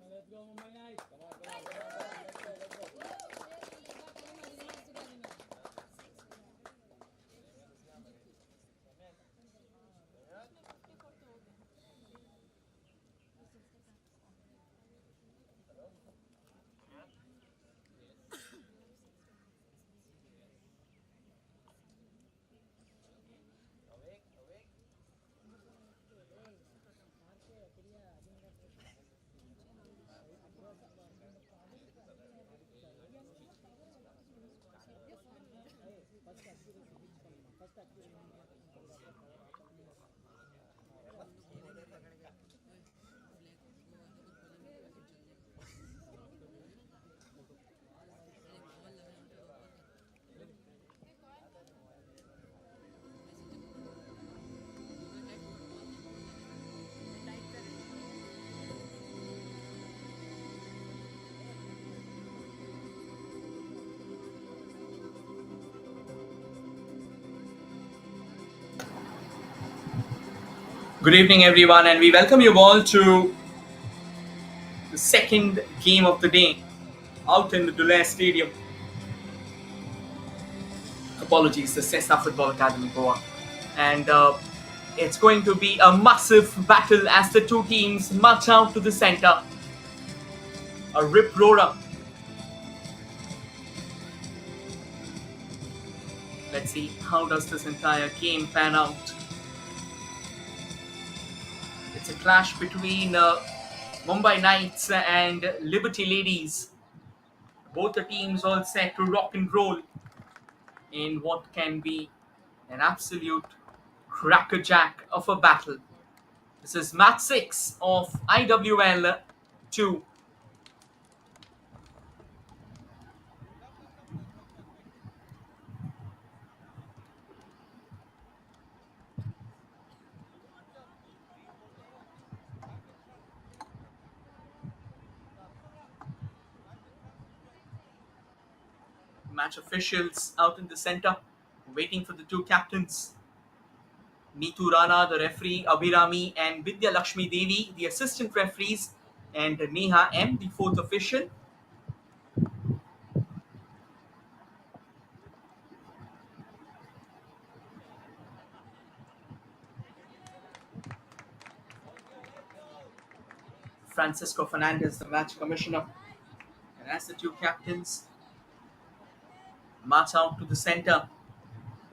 Let's go, Mumbai Knights. Come on, come on, come on, come on. Let's go, let's go. Good evening, everyone, and we welcome you all to the second game of the day out in the Dulles Stadium. Apologies, the SESA Football Academy Goa. And it's going to be a massive battle as the two teams march out to the center. A rip-roarer. Let's see how does this entire game pan out. It's a clash between Mumbai Knights and Liberty Ladies. Both the teams all set to rock and roll in what can be an absolute crackerjack of a battle. This is match 6 of IWL 2. Match officials out in the center, waiting for the two captains. Neetu Rana, the referee, Abhirami and Vidya Lakshmi Devi, the assistant referees, and Neha M, the fourth official. Francisco Fernandez, the match commissioner. And as the two captains march out to the center,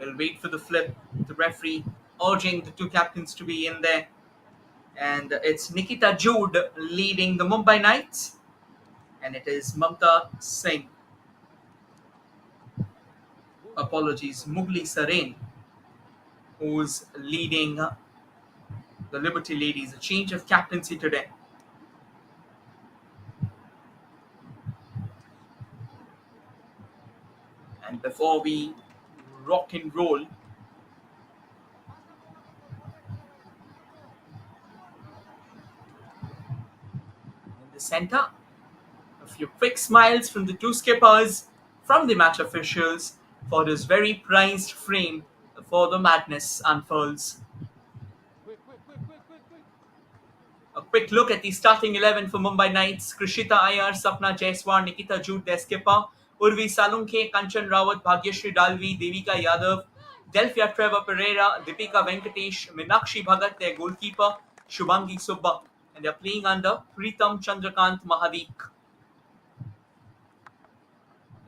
we'll wait for the flip. The referee urging the two captains to be in there. And it's Nikita Jude leading the Mumbai Knights. And it is Mamta Singh. Mugli Sarain, who's leading the Liberty Ladies. A change of captaincy today. And before we rock and roll, in the center, a few quick smiles from the two skippers, from the match officials, for this very prized frame before the madness unfolds. A quick look at the starting 11 for Mumbai Knights. Krishita Iyer, Sapna Jaiswal, Nikita Jude, their skipper. Urvi Salunke, Kanchan Rawat, Bhagyashri Dalvi, Devika Yadav, Delphia Trevor Pereira, Deepika Venkatesh, Meenakshi Bhagat, their goalkeeper, Shubhangi Subba. And they're playing under Preetam Chandrakant Mahadik.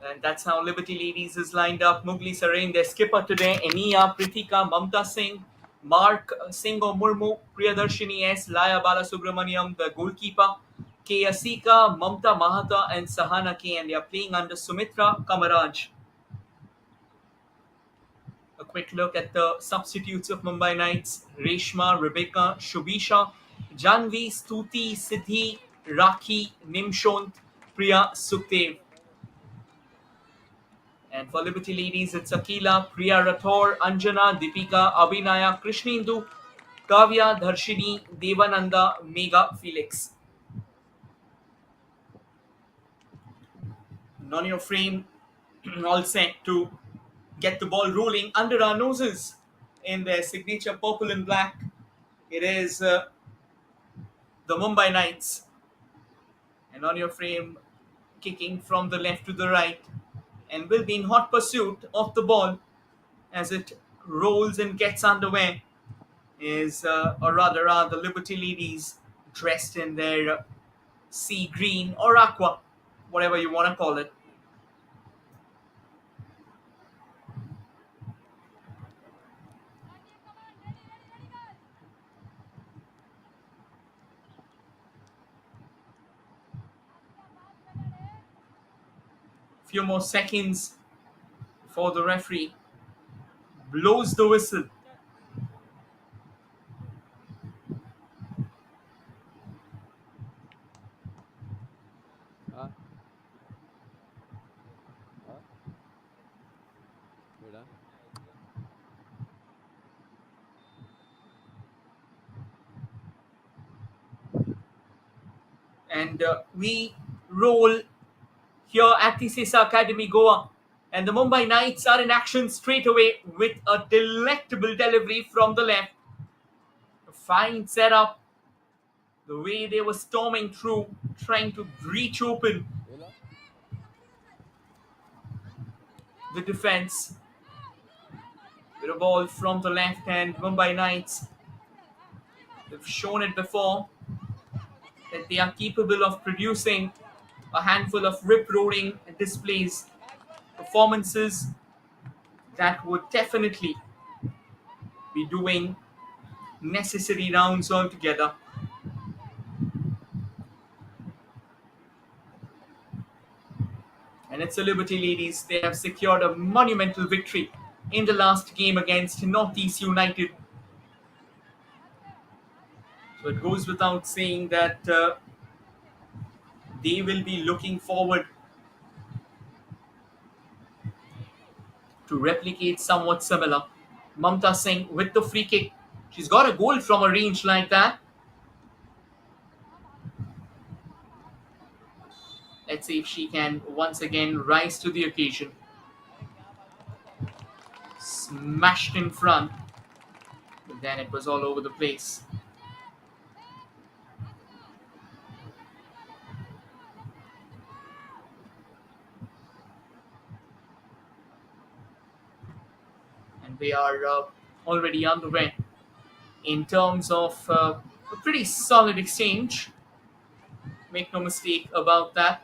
And that's how Liberty Ladies is lined up. Mugli Sarain, their skipper today. Eniya, Prithika, Mamta Singh, Mark Singho Murmu, Priyadarshini S, Laya Balasubramaniam, the goalkeeper, K. Asika, Mamta Mahata, and Sahana K. And they are playing under Sumitra Kamaraj. A quick look at the substitutes of Mumbai Knights. Reshma, Rebecca, Shubisha, Janvi, Stuti, Siddhi, Rakhi, Nimshont, Priya, Sukhdev. And for Liberty Ladies, it's Akila, Priya Rathore, Anjana, Deepika, Abhinaya, Krishnindu, Kavya, Dharshini, Devananda, Megha, Felix. On your frame, all set to get the ball rolling under our noses in their signature purple and black. It is the Mumbai Knights. And on your frame, kicking from the left to the right, and will be in hot pursuit of the ball as it rolls and gets underway. Is or rather are the Liberty ladies dressed in their sea green or aqua, whatever you want to call it. Few more seconds before the referee blows the whistle. हाँ हाँ बेटा And we roll here at the SESA Academy Goa. And the Mumbai Knights are in action straight away with a delectable delivery from the left. A fine setup. The way they were storming through, trying to breach open बोला the defense. With a ball from the left hand, Mumbai Knights. They've shown it before that they are capable of producing a handful of rip-roaring displays, performances that would definitely be doing necessary rounds altogether. And it's the Liberty ladies. They have secured a monumental victory in the last game against Northeast United. So it goes without saying that they will be looking forward to replicate somewhat similar. Mamta Singh with the free kick. She's got a goal from a range like that. Let's see if she can once again rise to the occasion. Smashed in front. But then it was all over the place. And they are already underway in terms of a pretty solid exchange. Make no mistake about that.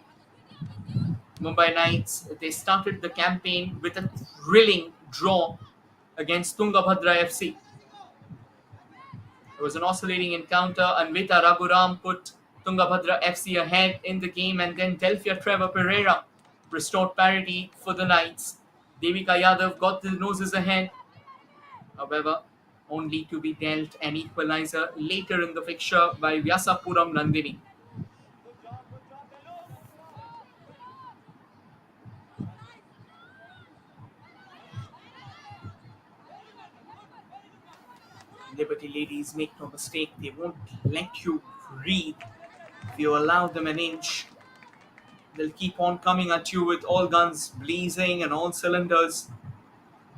Mumbai Knights, they started the campaign with a thrilling draw against Tungabhadra FC. It was an oscillating encounter. Anvita Raghuram put Tungabhadra FC ahead in the game, and then Delphia Trevor Pereira restored parity for the Knights. Devika Yadav got the noses ahead. However, only to be dealt an equalizer later in the fixture by Vyasapuram Nandini. Liberty ladies, make no mistake, they won't let you breathe. If you allow them an inch, they'll keep on coming at you with all guns blazing and all cylinders.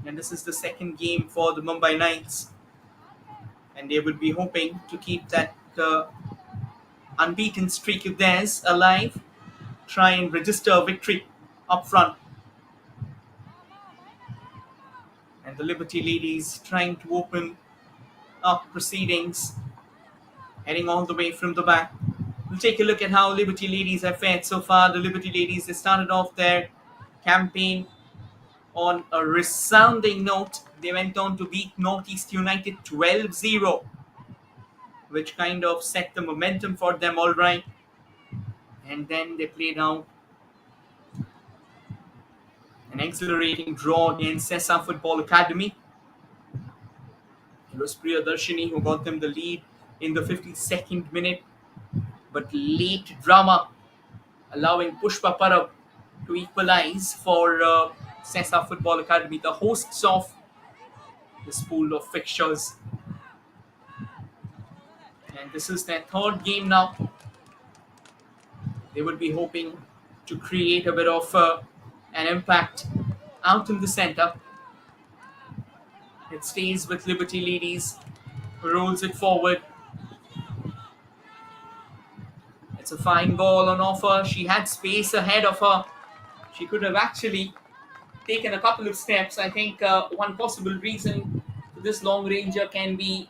And this is the second game for the Mumbai Knights. And they would be hoping to keep that unbeaten streak of theirs alive. Try and register a victory up front. And the Liberty ladies trying to open up proceedings, heading all the way from the back. We'll take a look at how Liberty ladies have fared so far. The Liberty ladies, they started off their campaign on a resounding note. They went on to beat Northeast United 12-0, which kind of set the momentum for them all right. And then they played out an exhilarating draw against SESA Football Academy. It was Priyadarshini who got them the lead in the 52nd minute. But late drama allowing Pushpa Parab to equalize for SESA Football Academy, the hosts of this pool of fixtures. And this is their third game now. They would be hoping to create a bit of An impact out in the center. It stays with Liberty Ladies. Rolls it forward. It's a fine ball on offer. She had space ahead of her. She could have actually taken a couple of steps. I think one possible reason for this long ranger can be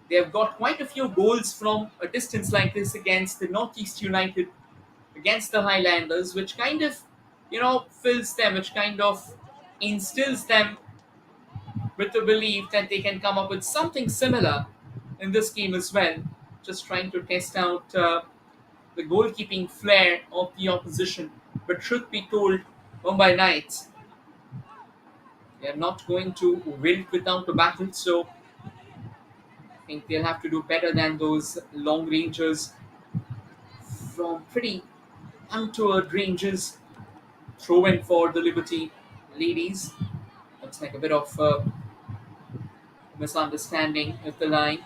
they've got quite a few goals from a distance like this against the Northeast United, against the Highlanders, which kind of, fills them, which kind of instills them with the belief that they can come up with something similar in this game as well. Just trying to test out the goalkeeping flair of the opposition. But truth be told, Mumbai Knights, they are not going to wilt without a battle, so I think they'll have to do better than those long rangers from pretty untoward ranges. Throw in for the Liberty Ladies. Looks like a bit of misunderstanding with the line.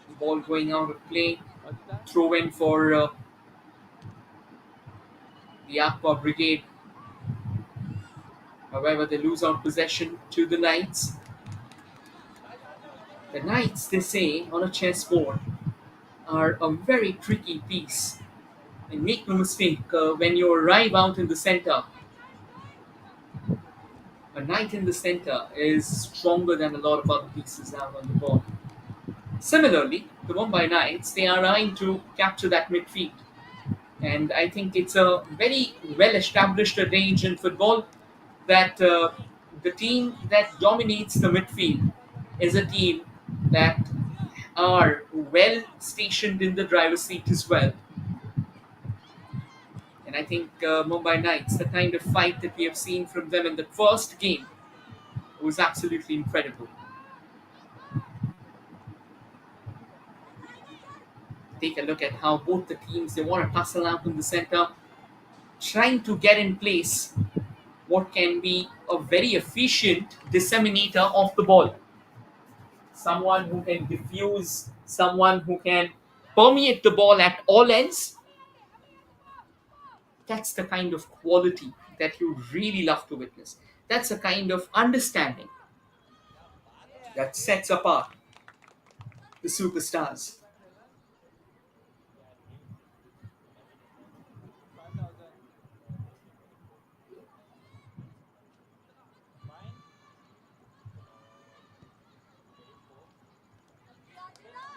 The ball going out of play. Throw in for the Aqua Brigade. However, they lose out possession to the Knights. The Knights, they say, on a chessboard are a very tricky piece. And make no mistake, when you arrive out in the center, a knight in the center is stronger than a lot of other pieces out on the board. Similarly, the Mumbai Knights, they are trying to capture that midfield. And I think it's a very well-established range in football that the team that dominates the midfield is a team that are well stationed in the driver's seat as well. And I think Mumbai Knights, the kind of fight that we have seen from them in the first game was absolutely incredible. Take a look at how both the teams, they want to tussle out in the center, trying to get in place what can be a very efficient disseminator of the ball. Someone who can diffuse, someone who can permeate the ball at all ends. That's the kind of quality that you really love to witness. That's a kind of understanding that sets apart the superstars.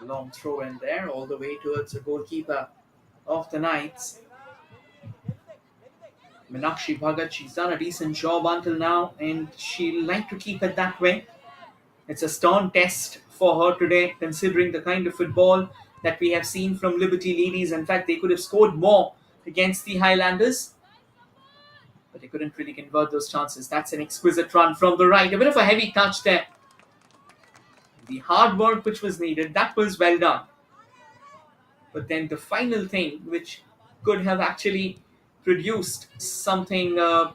Long throw in there, all the way towards the goalkeeper of the Knights. Meenakshi Bhagat, she's done a decent job until now, and she'll like to keep it that way. It's a stern test for her today, considering the kind of football that we have seen from Liberty Ladies. In fact, they could have scored more against the Highlanders, but they couldn't really convert those chances. That's an exquisite run from the right. A bit of a heavy touch there. The hard work which was needed, that was well done. But then the final thing, which could have actually produced something of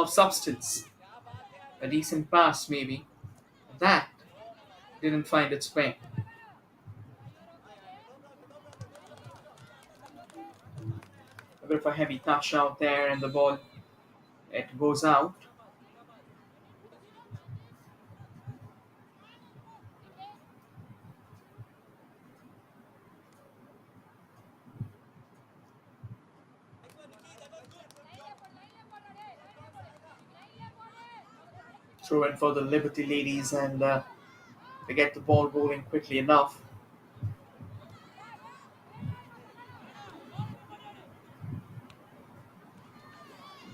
substance, a decent pass maybe, that didn't find its way. A bit of a heavy touch out there, and the ball, it goes out. Throw in for the Liberty Ladies, and they get the ball rolling quickly enough.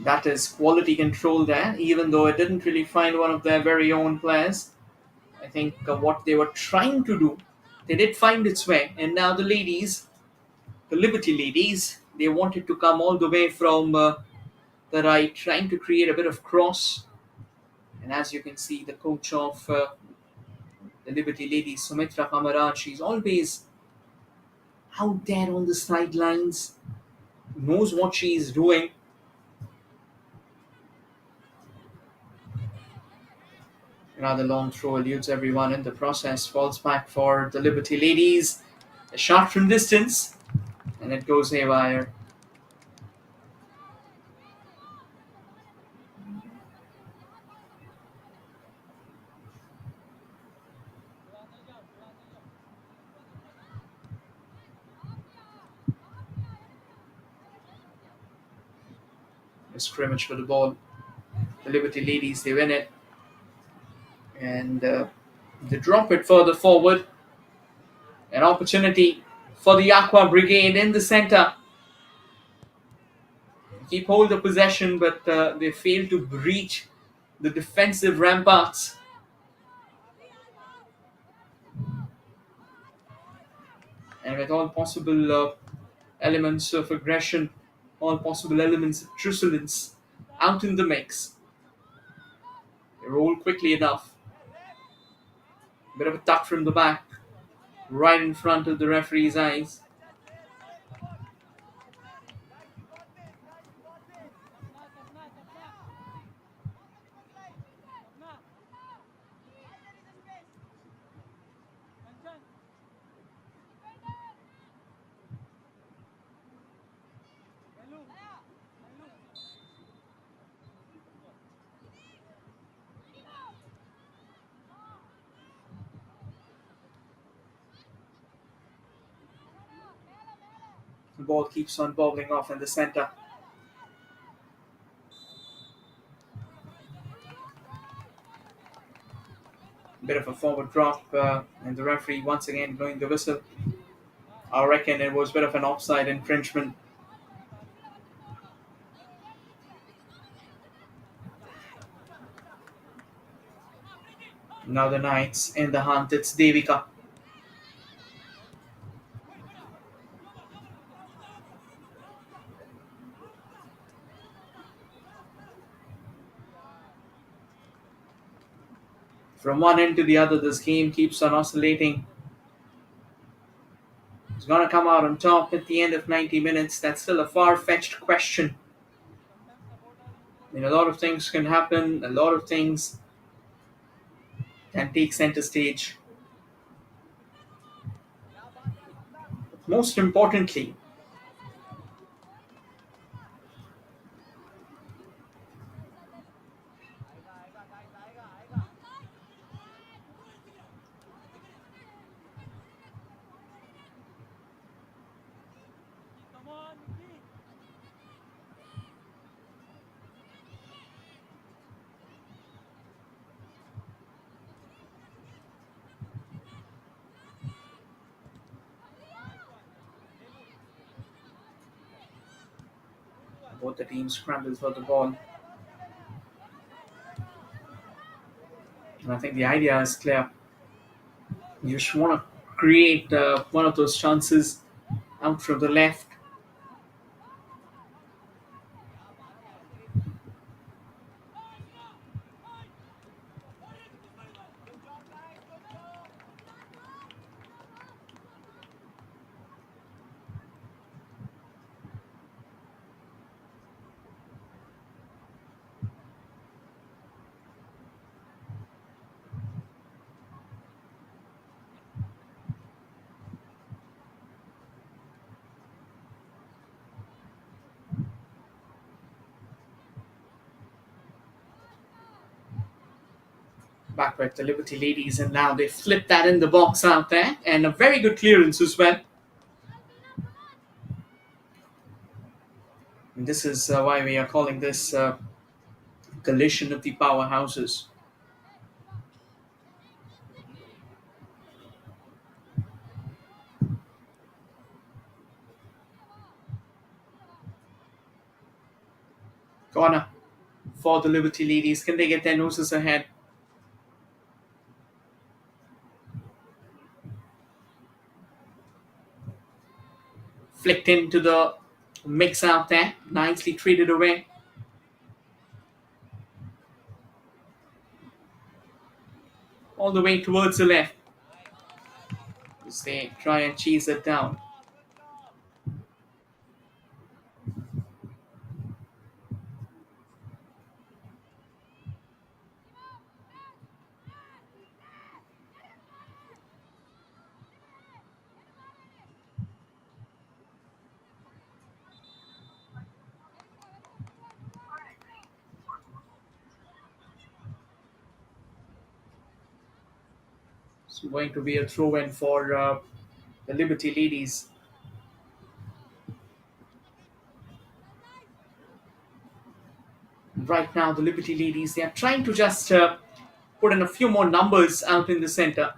That is quality control there, even though it didn't really find one of their very own players. I think what they were trying to do, they did find its way. And now the ladies, the Liberty Ladies, they wanted to come all the way from the right, trying to create a bit of cross. And as you can see, the coach of the Liberty Ladies, Sumitra Kamaraj, she's always out there on the sidelines, knows what she's doing. Another long throw eludes everyone in the process, falls back for the Liberty Ladies. A shot from distance, and it goes haywire. A scrimmage for the ball. The Liberty Ladies, they win it. And they drop it further forward. An opportunity for the Aqua Brigade in the center. Keep hold of possession, but they fail to breach the defensive ramparts. And with all possible elements of aggression, all possible elements of truculence out in the mix, they roll quickly enough. Bit of a tuck from the back, right in front of the referee's eyes. The ball keeps on bobbling off in the center. Bit of a forward drop, and the referee once again blowing the whistle. I reckon it was a bit of an offside infringement. Now the Knights in the hunt. It's Devika. From one end to the other, this game keeps on oscillating. It's going to come out on top at the end of 90 minutes. That's still a far-fetched question. A lot of things can happen. A lot of things can take center stage. Most importantly, both the teams scramble for the ball. And I think the idea is clear. You just want to create one of those chances out from the left. Back with the Liberty Ladies, and now they flip that in the box out there, and a very good clearance as well. And this is why we are calling this collision of the powerhouses. Corner for the Liberty Ladies. Can they get their noses ahead? Flicked into the mix out there. Nicely traded away. All the way towards the left. As they try and cheese it down. It's going to be a throw-in for the Liberty Ladies. Right now, the Liberty Ladies, they are trying to just put in a few more numbers out in the center.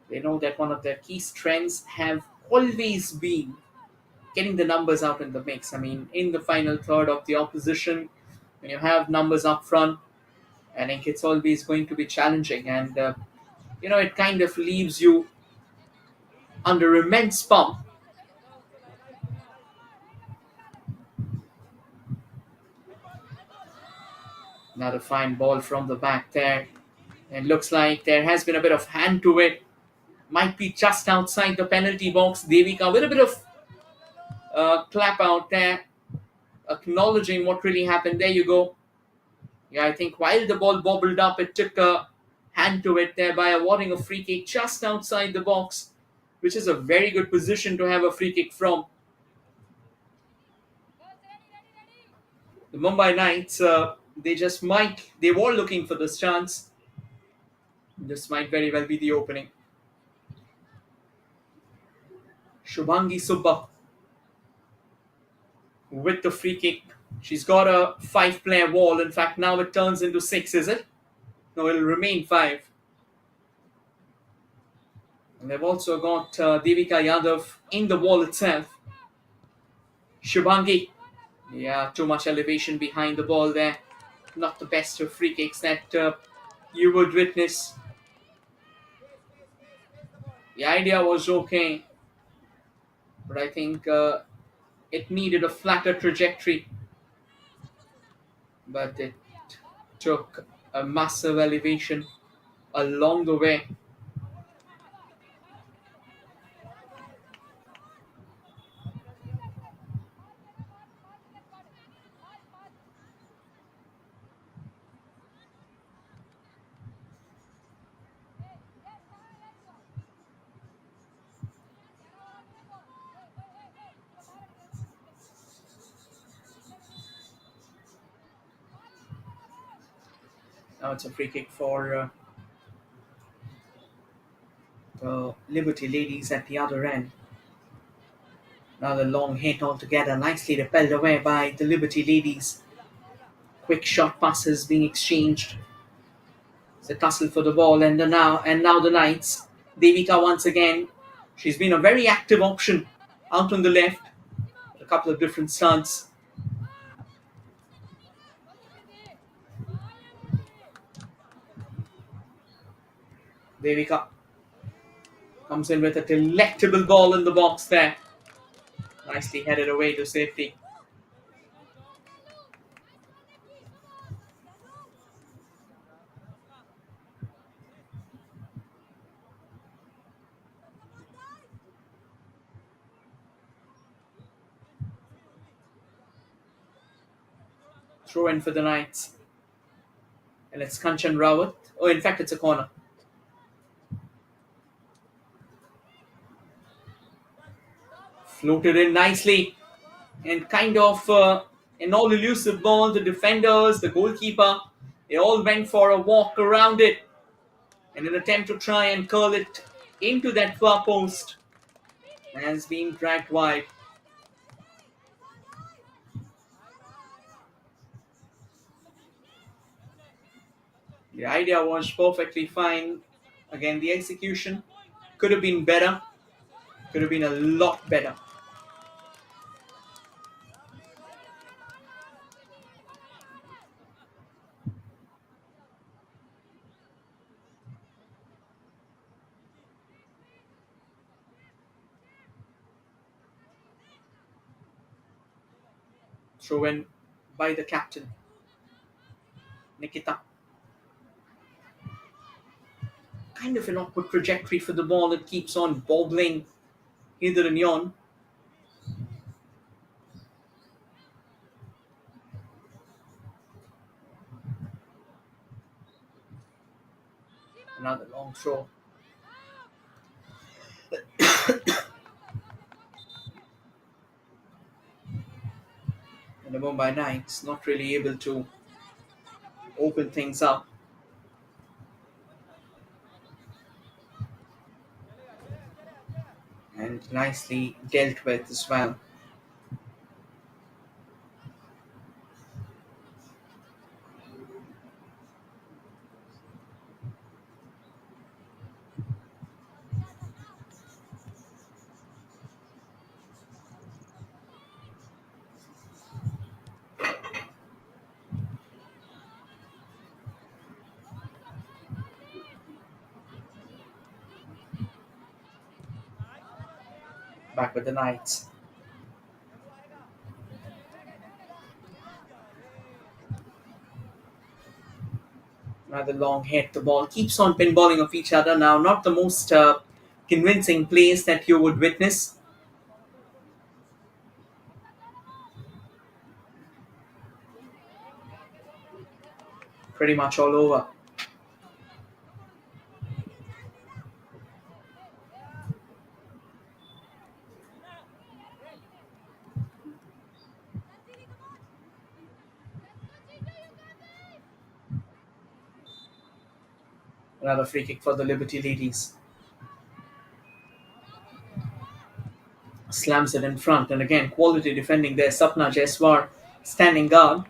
They know that one of their key strengths have always been getting the numbers out in the mix. I mean, in the final third of the opposition, when you have numbers up front, I think it's always going to be challenging, and it kind of leaves you under immense pump. Another fine ball from the back there. It looks like there has been a bit of hand to it. Might be just outside the penalty box. Devika with a bit of clap out there, acknowledging what really happened. There you go. Yeah, I think while the ball bobbled up, it took a hand to it, thereby awarding a free kick just outside the box, which is a very good position to have a free kick from. The Mumbai Knights, they were looking for this chance. This might very well be the opening. Shubhangi Subba with the free kick. She's got a 5-player wall. In fact, now it turns into 6, is it? No, it'll remain 5. And they've also got Devika Yadav in the wall itself. Shubhangi. Yeah, too much elevation behind the ball there. Not the best of free kicks that you would witness. The idea was okay, but I think it needed a flatter trajectory. But it took a massive elevation along the way. Now it's a free kick for the Liberty Ladies at the other end. Another long hit altogether, nicely repelled away by the Liberty Ladies. Quick shot passes being exchanged. It's a tussle for the ball, and now the Knights. Devika once again. She's been a very active option out on the left. A couple of different stunts. Devika comes in with a delectable ball in the box there. Nicely headed away to safety. Throw in for the Knights. And it's Kanchan Rawat. Oh, in fact, it's a corner. Floated in nicely. And kind of an all elusive ball. The defenders, the goalkeeper, they all went for a walk around it in an attempt to try and curl it into that far post. Has been dragged wide. The idea was perfectly fine. Again, the execution could have been better. Could have been a lot better. Throw in by the captain, Nikita. Kind of an awkward trajectory for the ball. It keeps on bobbling hither and yon. Another long throw. And the Mumbai Knights not really able to open things up. and nicely dealt with as well. Back with the Knights. Rather long hit. The ball keeps on pinballing off each other now. Not the most convincing plays that you would witness. Pretty much all over. Another free kick for the Liberty Ladies. Slams it in front, and again, quality defending there. Sapna Jaiswal standing guard.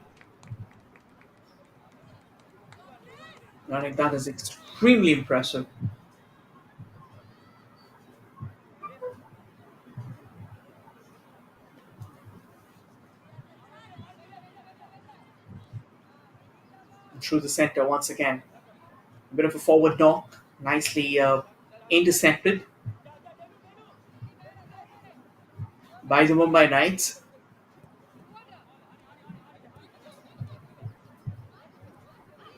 I think that is extremely impressive. Through the center once again. A bit of a forward knock. Nicely intercepted by the Mumbai Knights.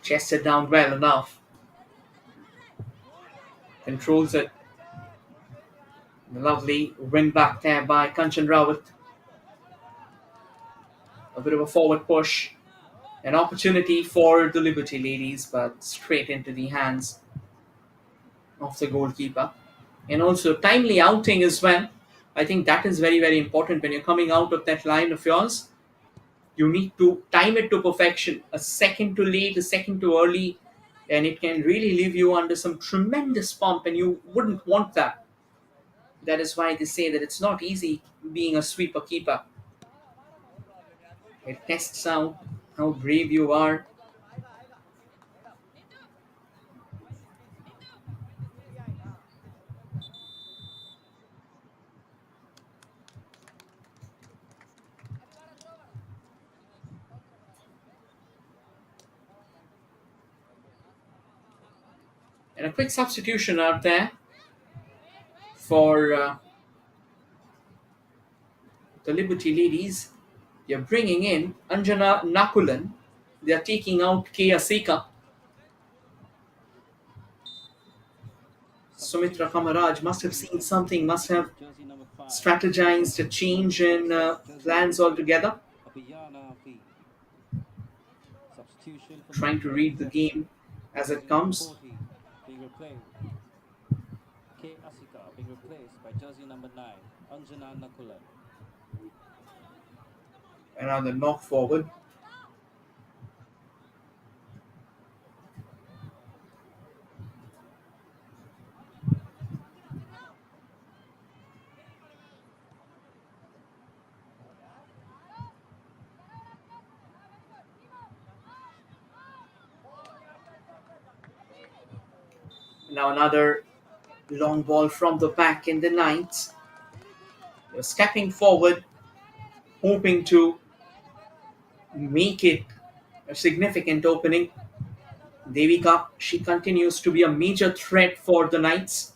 Chested down well enough. Controls it. The lovely win back there by Kanchan Rawat. A bit of a forward push. An opportunity for the Liberty Ladies, but straight into the hands of the goalkeeper. And also timely outing as well. I think that is very, very important when you're coming out of that line of yours. You need to time it to perfection. A second too late, a second too early, and it can really leave you under some tremendous pump, and you wouldn't want that. That is why they say that it's not easy being a sweeper keeper. It tests out how brave you are. And a quick substitution out there for the Liberty Ladies. They're bringing in Anjana Nakulan. They're taking out Kea Seka. Sumitra Kamaraj must have seen something, must have Jersey number 5. strategized a change in plans altogether, Abhiyana V. Substitution for trying to read the game as it comes. 40 being replaced. K. Asika being replaced by jersey number 9, Anjana Nakulan. Another knock forward. Now another long ball from the back in the Knights. They're stepping forward, hoping to make it a significant opening. Devika, she continues to be a major threat for the Knights.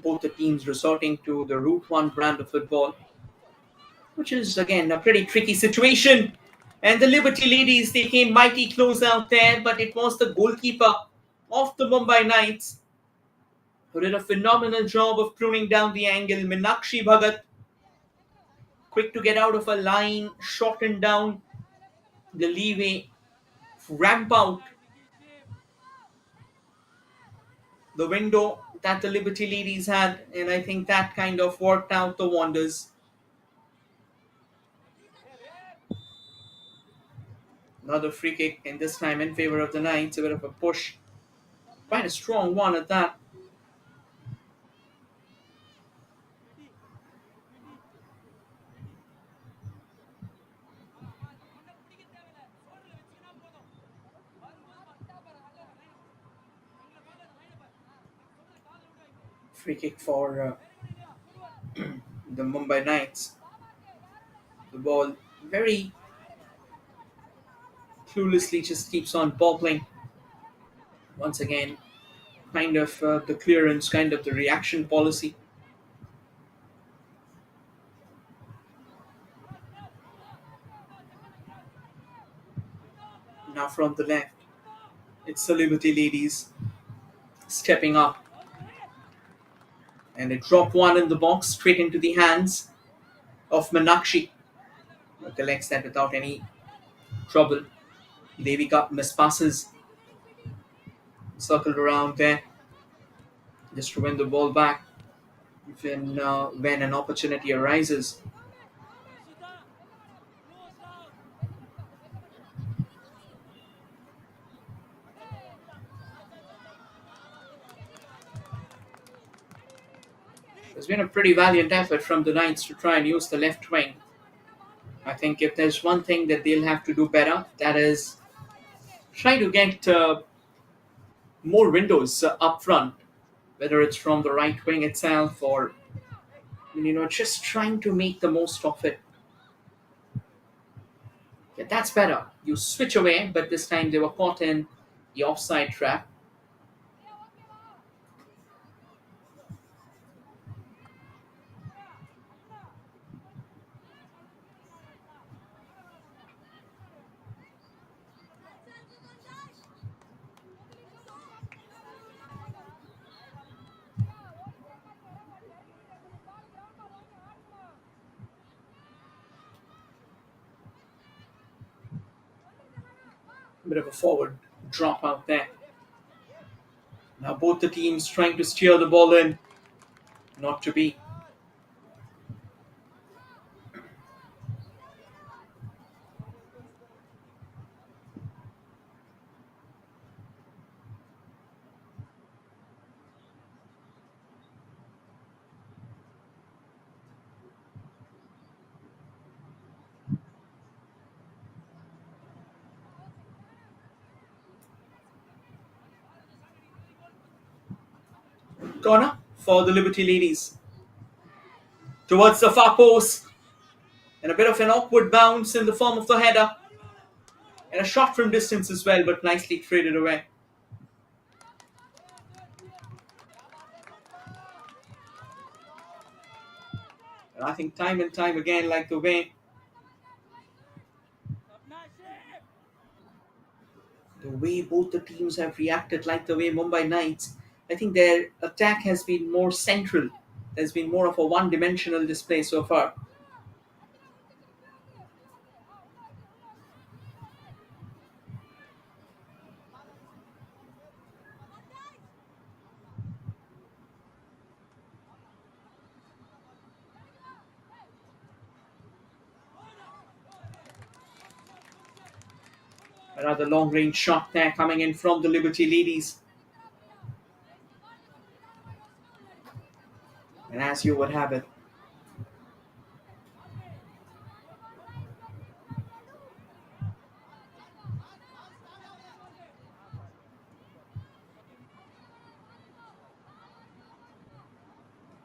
Both the teams resorting to the Route 1 brand of football, which is again a pretty tricky situation. And the Liberty Ladies, they came mighty close out there, but it was the goalkeeper of the Mumbai Knights who did a phenomenal job of pruning down the angle. Minakshi Bhagat, quick to get out of a line, shortened down the leeway, ramp out the window that the Liberty Ladies had, and I think that kind of worked out the wonders. Another free kick, and this time in favor of the Knights. A bit of a push. Quite a strong one at that. Free kick for the Mumbai Knights. The ball very cluelessly just keeps on bobbling. Once again, kind of the clearance, kind of the reaction policy. Now from the left, it's the Liberty Ladies stepping up. And they drop one in the box straight into the hands of Manakshi, who collects that without any trouble. Devika mispasses, circled around there just to win the ball back when an opportunity arises. There's been a pretty valiant effort from the Knights to try and use the left wing. I think if there's one thing that they'll have to do better, that is try to get more windows up front, whether it's from the right wing itself or just trying to make the most of it. Yeah, that's better. You switch away, but this time they were caught in the offside trap. A bit of a forward drop out there. Now both the teams trying to steer the ball in, not to be. Corner for the Liberty Ladies. Towards the far post. And a bit of an awkward bounce in the form of the header. And a shot from distance as well, but nicely traded away. And I think time and time again, like the way both the teams have reacted, like the way Mumbai Knights, I think their attack has been more central. There's been more of a one-dimensional display so far. Another long-range shot there coming in from the Liberty Ladies. And as you would have it,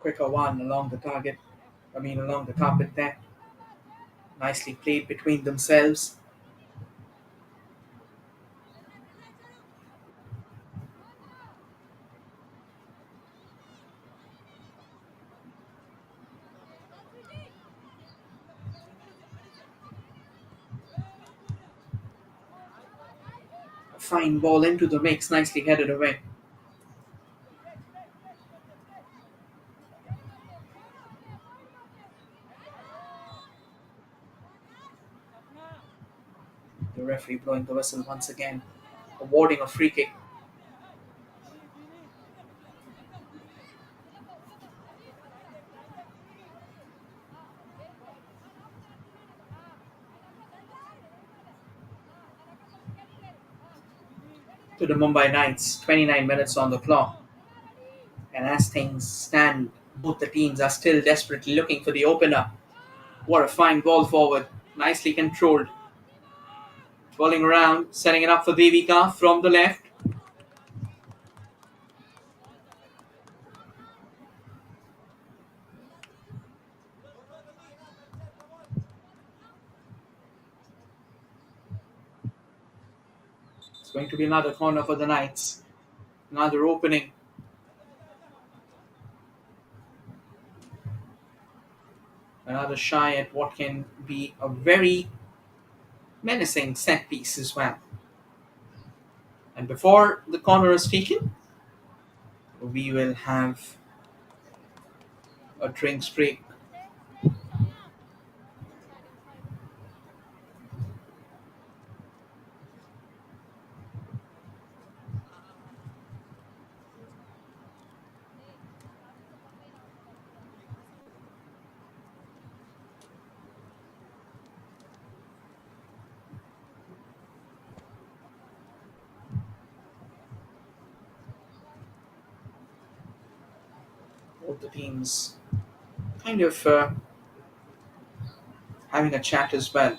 quicker one along the target. Along the carpet there. Nicely played between themselves. A fine ball into the mix, nicely headed away. The referee blowing the whistle once again, awarding a free kick. to the Mumbai Knights. 29 minutes on the clock. And as things stand, both the teams are still desperately looking for the opener. What a fine ball forward. Nicely controlled. Bowling around, setting it up for Devika from the left. It's going to be another corner for the Knights. Another opening. Another shy at what can be a very menacing set piece as well. And before the corner is taken, we will have a drinks break. Both the teams kind of having a chat as well.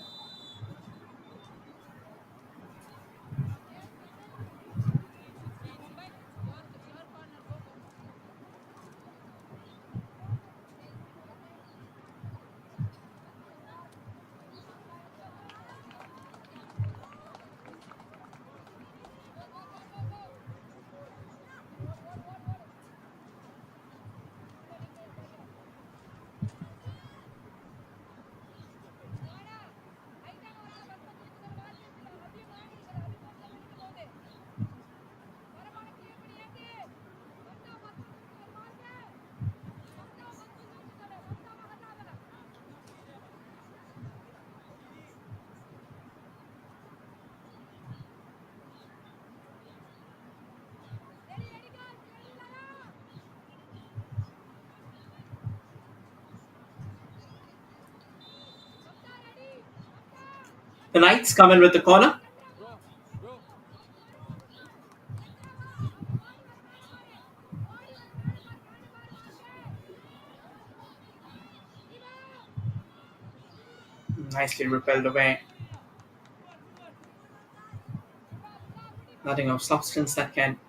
The Knights come in with the corner. Nicely repelled away. Nothing of substance that can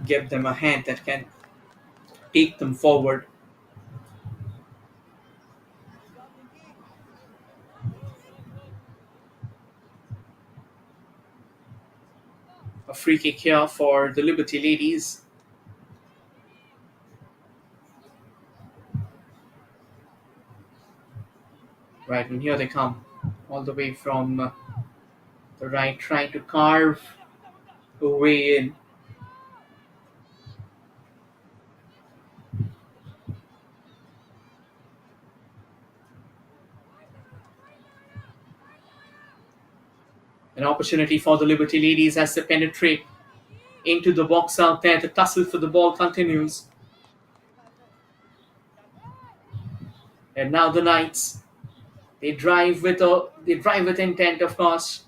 give them a hand, that can take them forward. A free kick here for the Liberty Ladies. Right, and here they come. All the way from the right, trying to carve a way in. An opportunity for the Liberty Ladies as they penetrate into the box out there. The tussle for the ball continues. And now the Knights. They drive with intent, of course.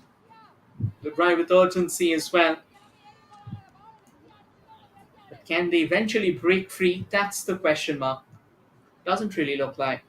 They drive with urgency as well. But can they eventually break free? That's the question mark. Doesn't really look like.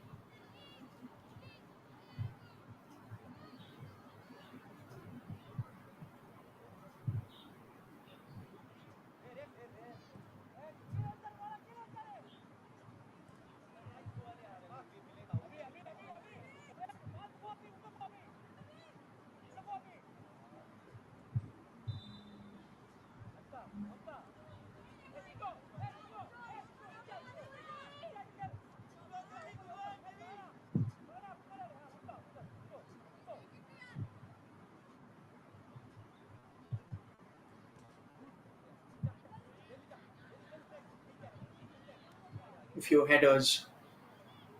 A few headers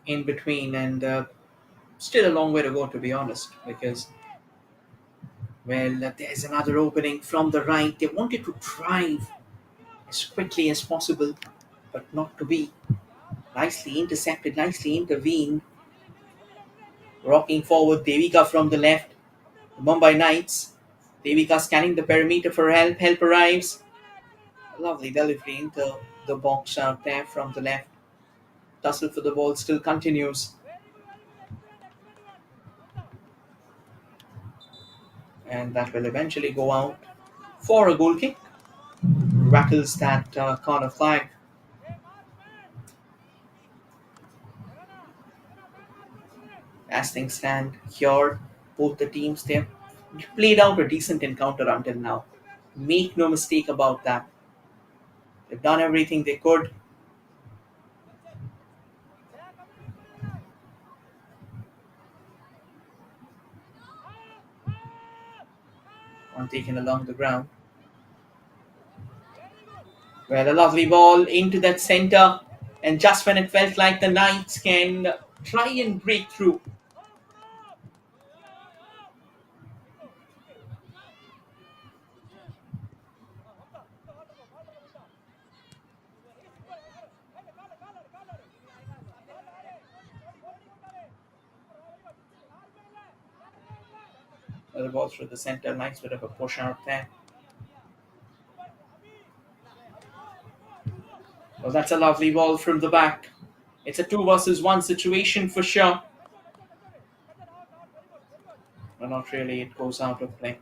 in between, and still a long way to go, to be honest, because, well, there's another opening from the right. They wanted to drive as quickly as possible, but not to be. Nicely intercepted, nicely intervened. Rocking forward, Devika from the left. The Mumbai Knights, Devika scanning the perimeter for help. Help arrives. Lovely delivery into the box out there from the left. Tussle for the ball still continues. And that will eventually go out for a goal kick. Rattles that corner flag. As things stand here, both the teams they've played out a decent encounter until now. Make no mistake about that. They've done everything they could. One taken along the ground. Well, a lovely ball into that center. And just when it felt like the Knights can try and break through, the ball through the center. Nice bit of a push out there. Well, that's a lovely ball from the back. It's a 2 versus 1 situation for sure. But not really, it goes out of play.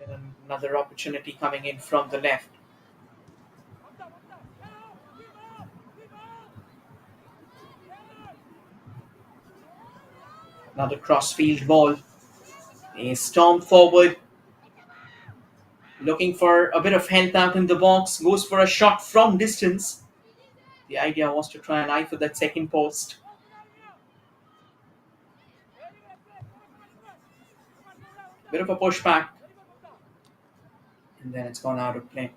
Then another opportunity coming in from the left. Another cross-field ball. A storm forward. Looking for a bit of health out in the box. Goes for a shot from distance. The idea was to try and eye for that second post. Bit of a pushback. And then it's gone out of play.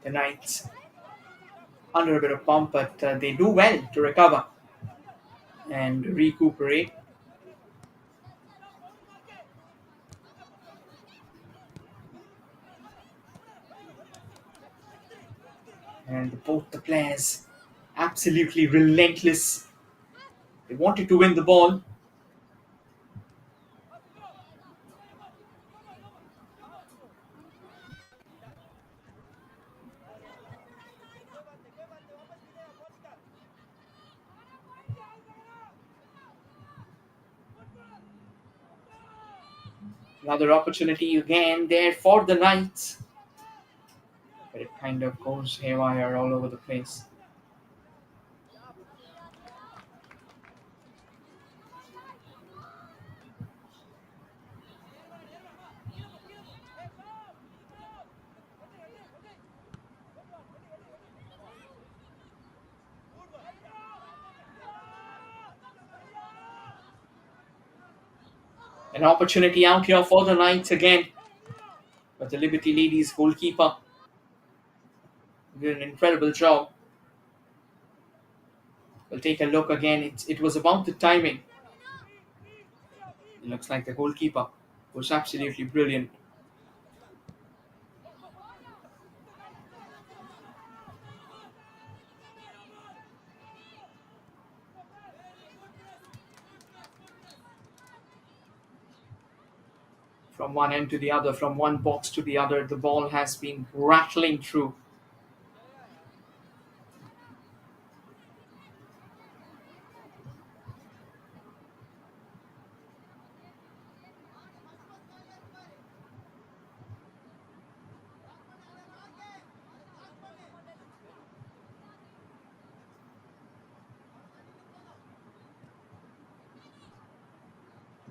The Knights under a bit of pump, but they do well to recover and recuperate. And both the players absolutely relentless. They wanted to win the ball. Another opportunity again there for the Knights. But it kind of goes haywire all over the place. An opportunity out here for the Knights again. But the Liberty Ladies goalkeeper did an incredible job. We'll take a look again. It was about the timing. It looks like the goalkeeper was absolutely brilliant. From one end to the other, from one box to the other, the ball has been rattling through.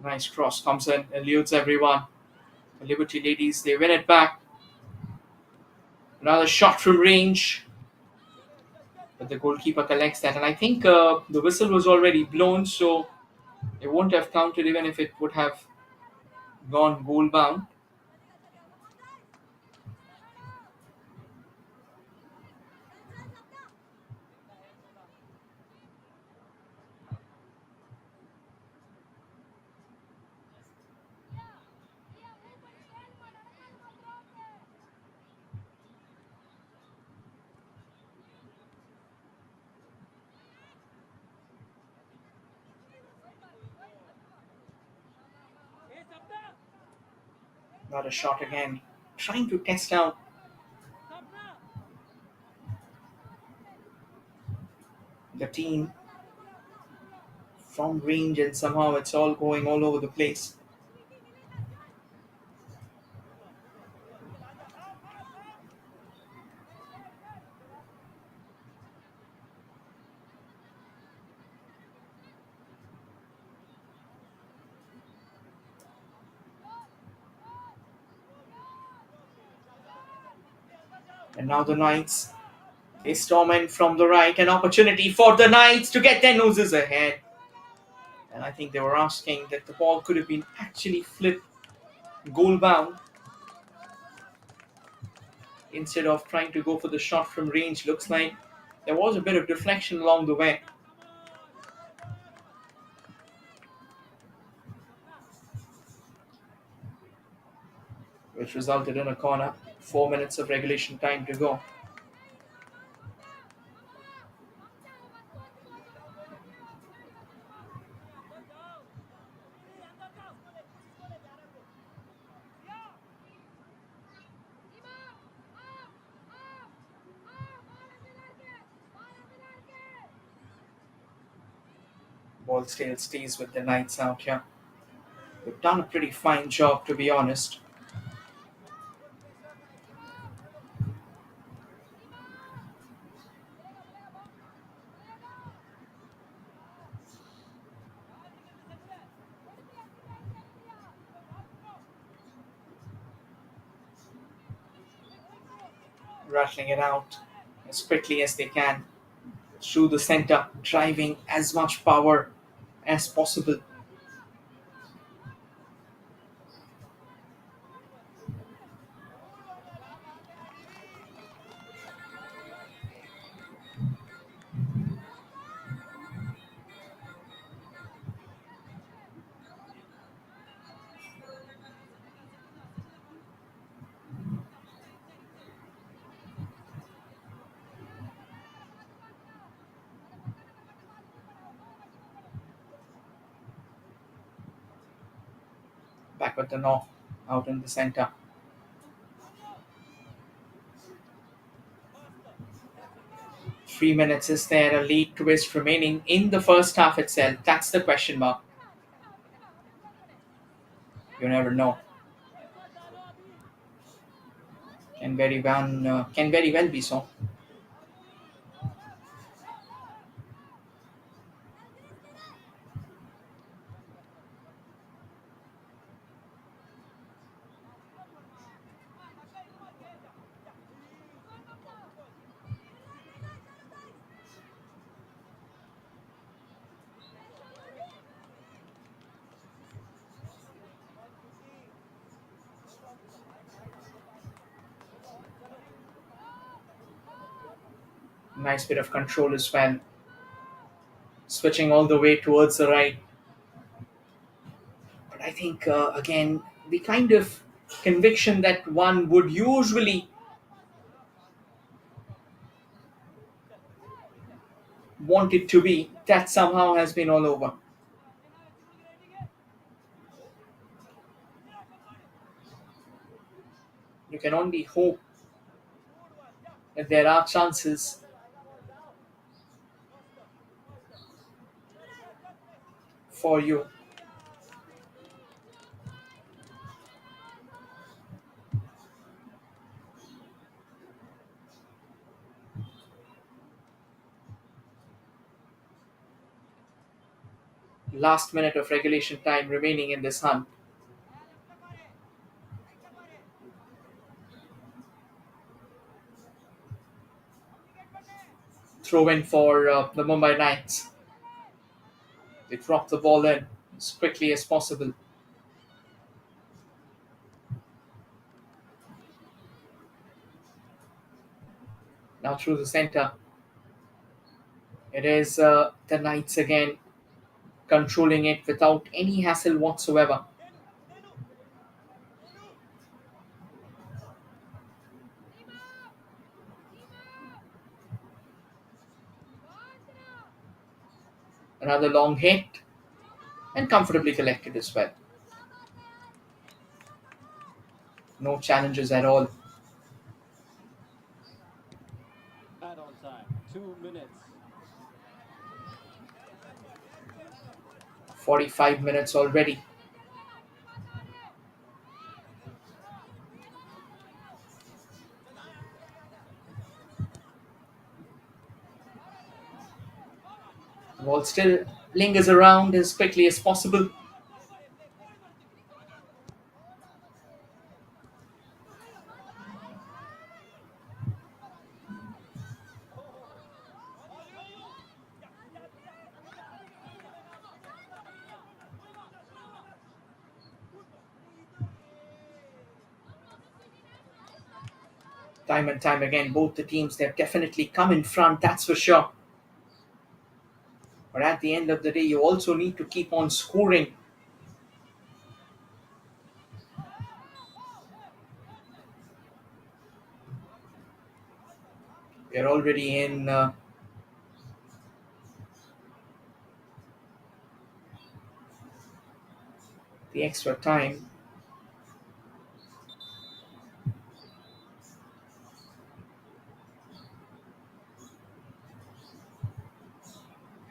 Nice cross comes in, eludes everyone. The Liberty Ladies, they win it back. Another shot from range, but the goalkeeper collects that. And I think the whistle was already blown, so it won't have counted even if it would have gone goal bound. Not a shot again. Trying to test out the team from range, and somehow it's all going all over the place. And now the Knights, they storm in from the right. An opportunity for the Knights to get their noses ahead. And I think they were asking that the ball could have been actually flipped goal bound instead of trying to go for the shot from range. Looks like there was a bit of deflection along the way, which resulted in a corner. 4 minutes of regulation time to go. Ball still stays with the Knights out here. They've done a pretty fine job, to be honest. Rattling it out as quickly as they can through the center, driving as much power as possible. Back with the knock out in the center. Three minutes, is there a lead twist remaining in the first half itself? That's the question mark. You never know. Can very well be so. Nice bit of control as well. Switching all the way towards the right. But I think, again, the kind of conviction that one would usually want it to be, that somehow has been all over. You can only hope that there are chances for you. Last minute of regulation time remaining in this hunt. throw in for the Mumbai Knights. They drop the ball in as quickly as possible. Now through the center. It is the Knights again, controlling it without any hassle whatsoever. Another long hit and comfortably collected as well. No challenges at all. Add-on time, 2 minutes. 45 minutes already. The ball still lingers around as quickly as possible. Time and time again, both the teams, they've definitely come in front, that's for sure. But at the end of the day, you also need to keep on scoring. We're already in the extra time.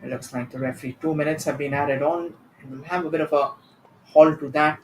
It looks like the referee 2 minutes have been added on, and we'll have a bit of a halt to that.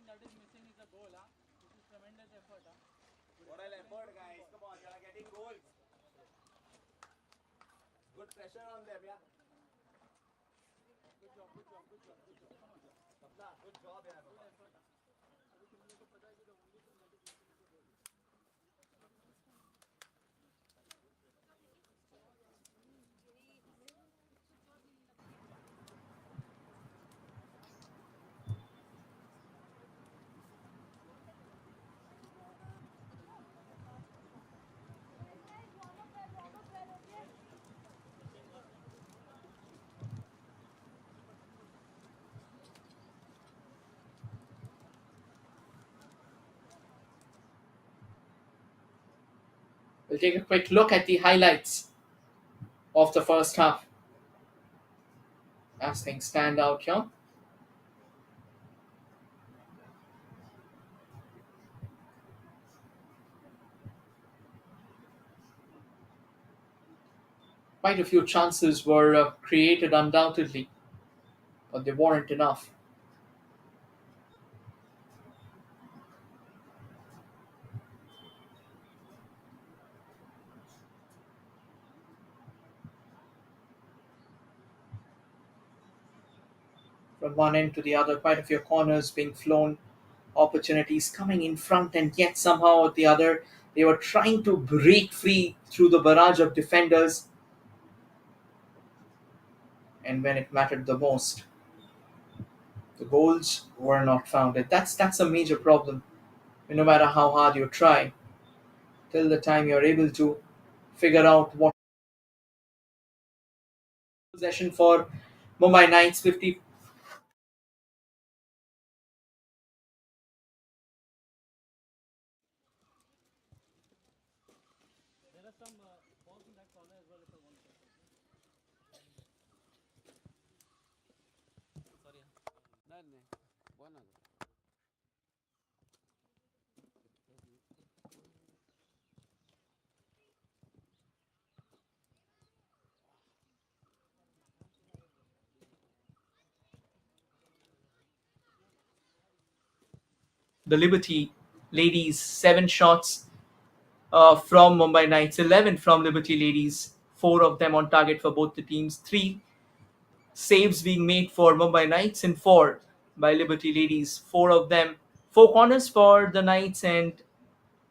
that is missing is a goal. This is tremendous effort. What an effort, guys. Come on, you are getting goals. Good pressure on them, yeah. Good job, good job, good job, good job. Sapna, good job, yeah. Good effort. We'll take a quick look at the highlights of the first half as things stand out here. Quite a few chances were created undoubtedly, but they weren't enough. From one end to the other, quite a few corners being flown, opportunities coming in front, and yet somehow or the other, they were trying to break free through the barrage of defenders. And when it mattered the most, the goals were not found. And that's a major problem. No matter how hard you try, till the time you're able to figure out what possession for Mumbai Knights 50. There are some balls in that corner as well if I want to. Sorry. No, no. One other. The Liberty Ladies, 7 shots from Mumbai Knights, 11 from Liberty Ladies, 4 of them on target for both the teams, 3 saves being made for Mumbai Knights and 4 by Liberty Ladies, 4 of them, 4 corners for the Knights and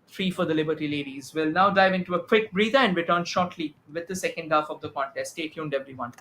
3 for the Liberty Ladies. We'll now dive into a quick breather and return shortly with the second half of the contest. Stay tuned, everyone.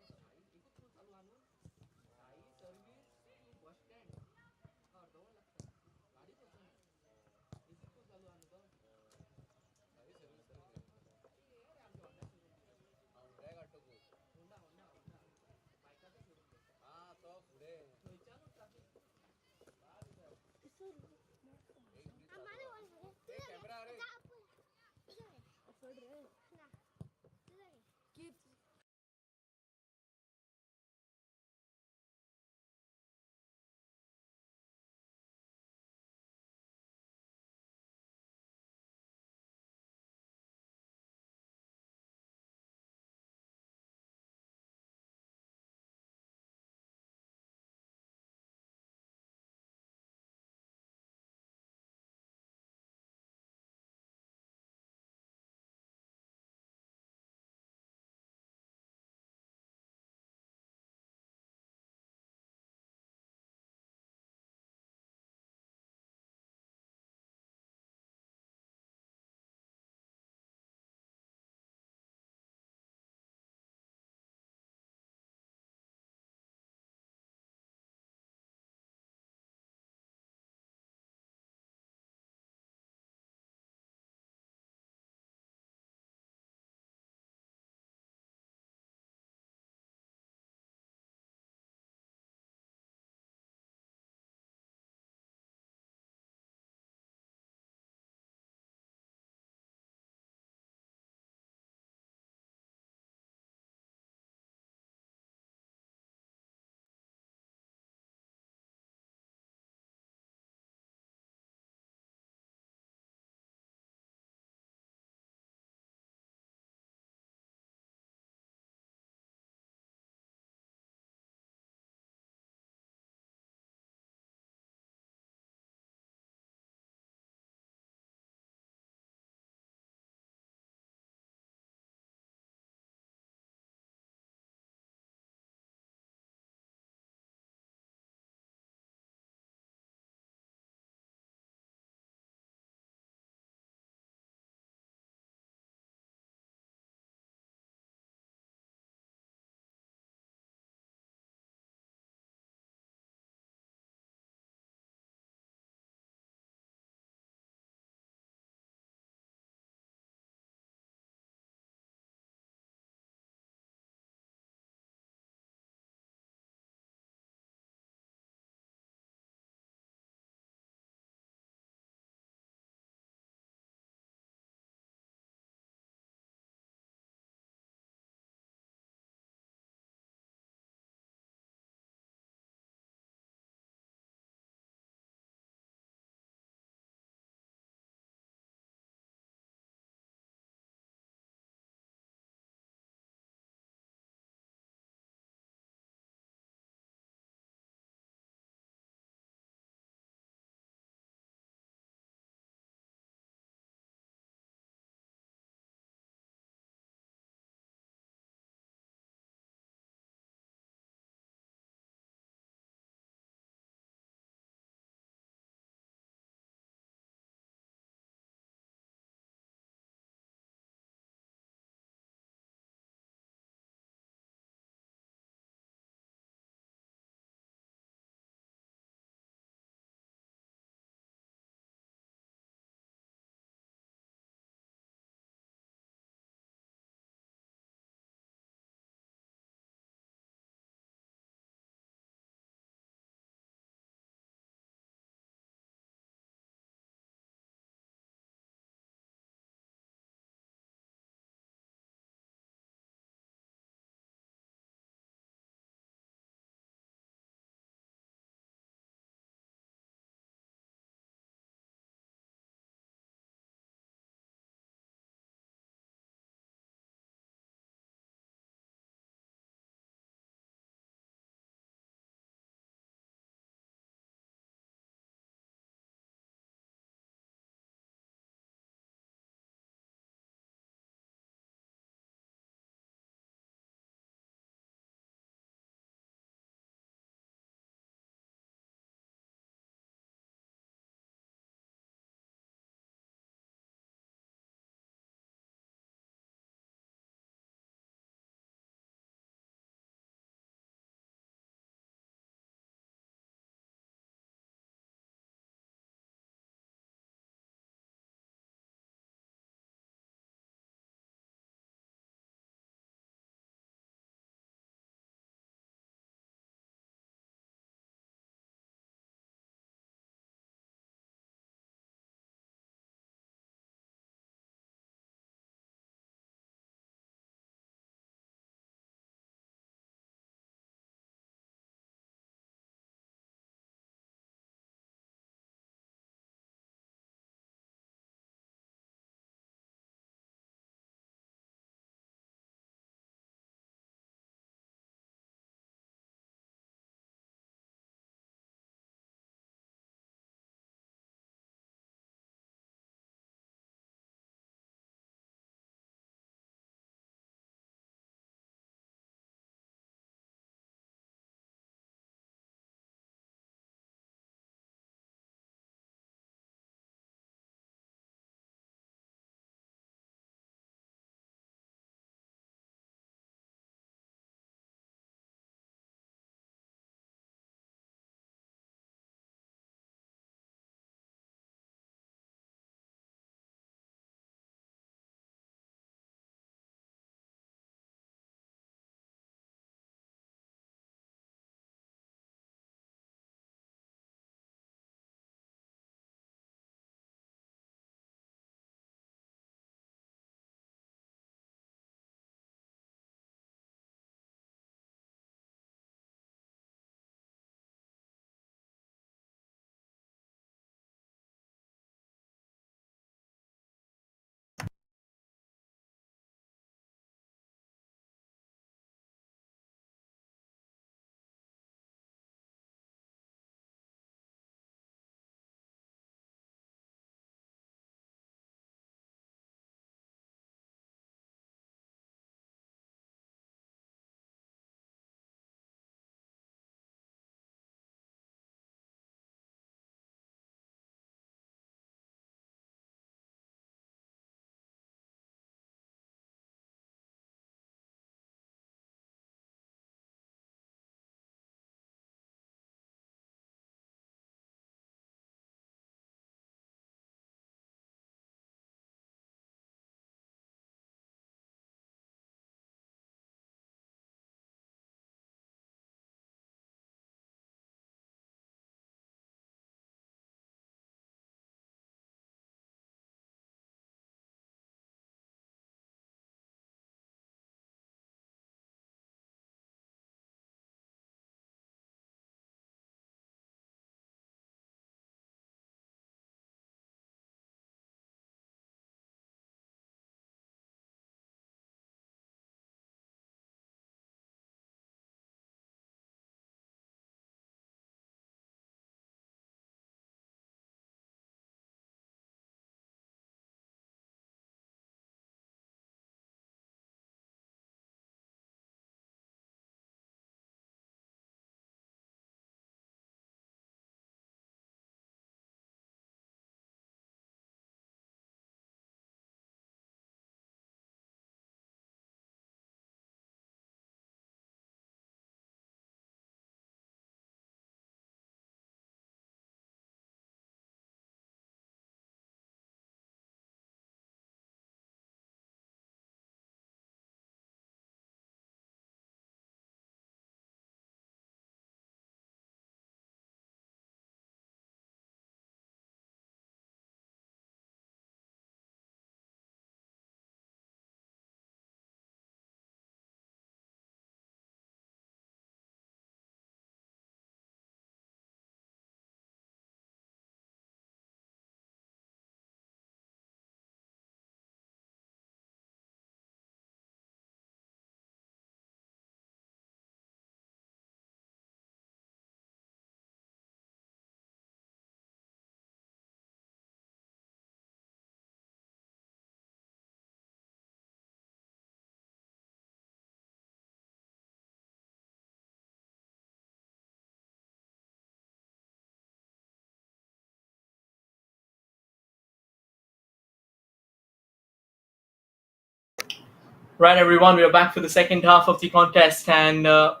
Right, everyone, we are back for the second half of the contest, and as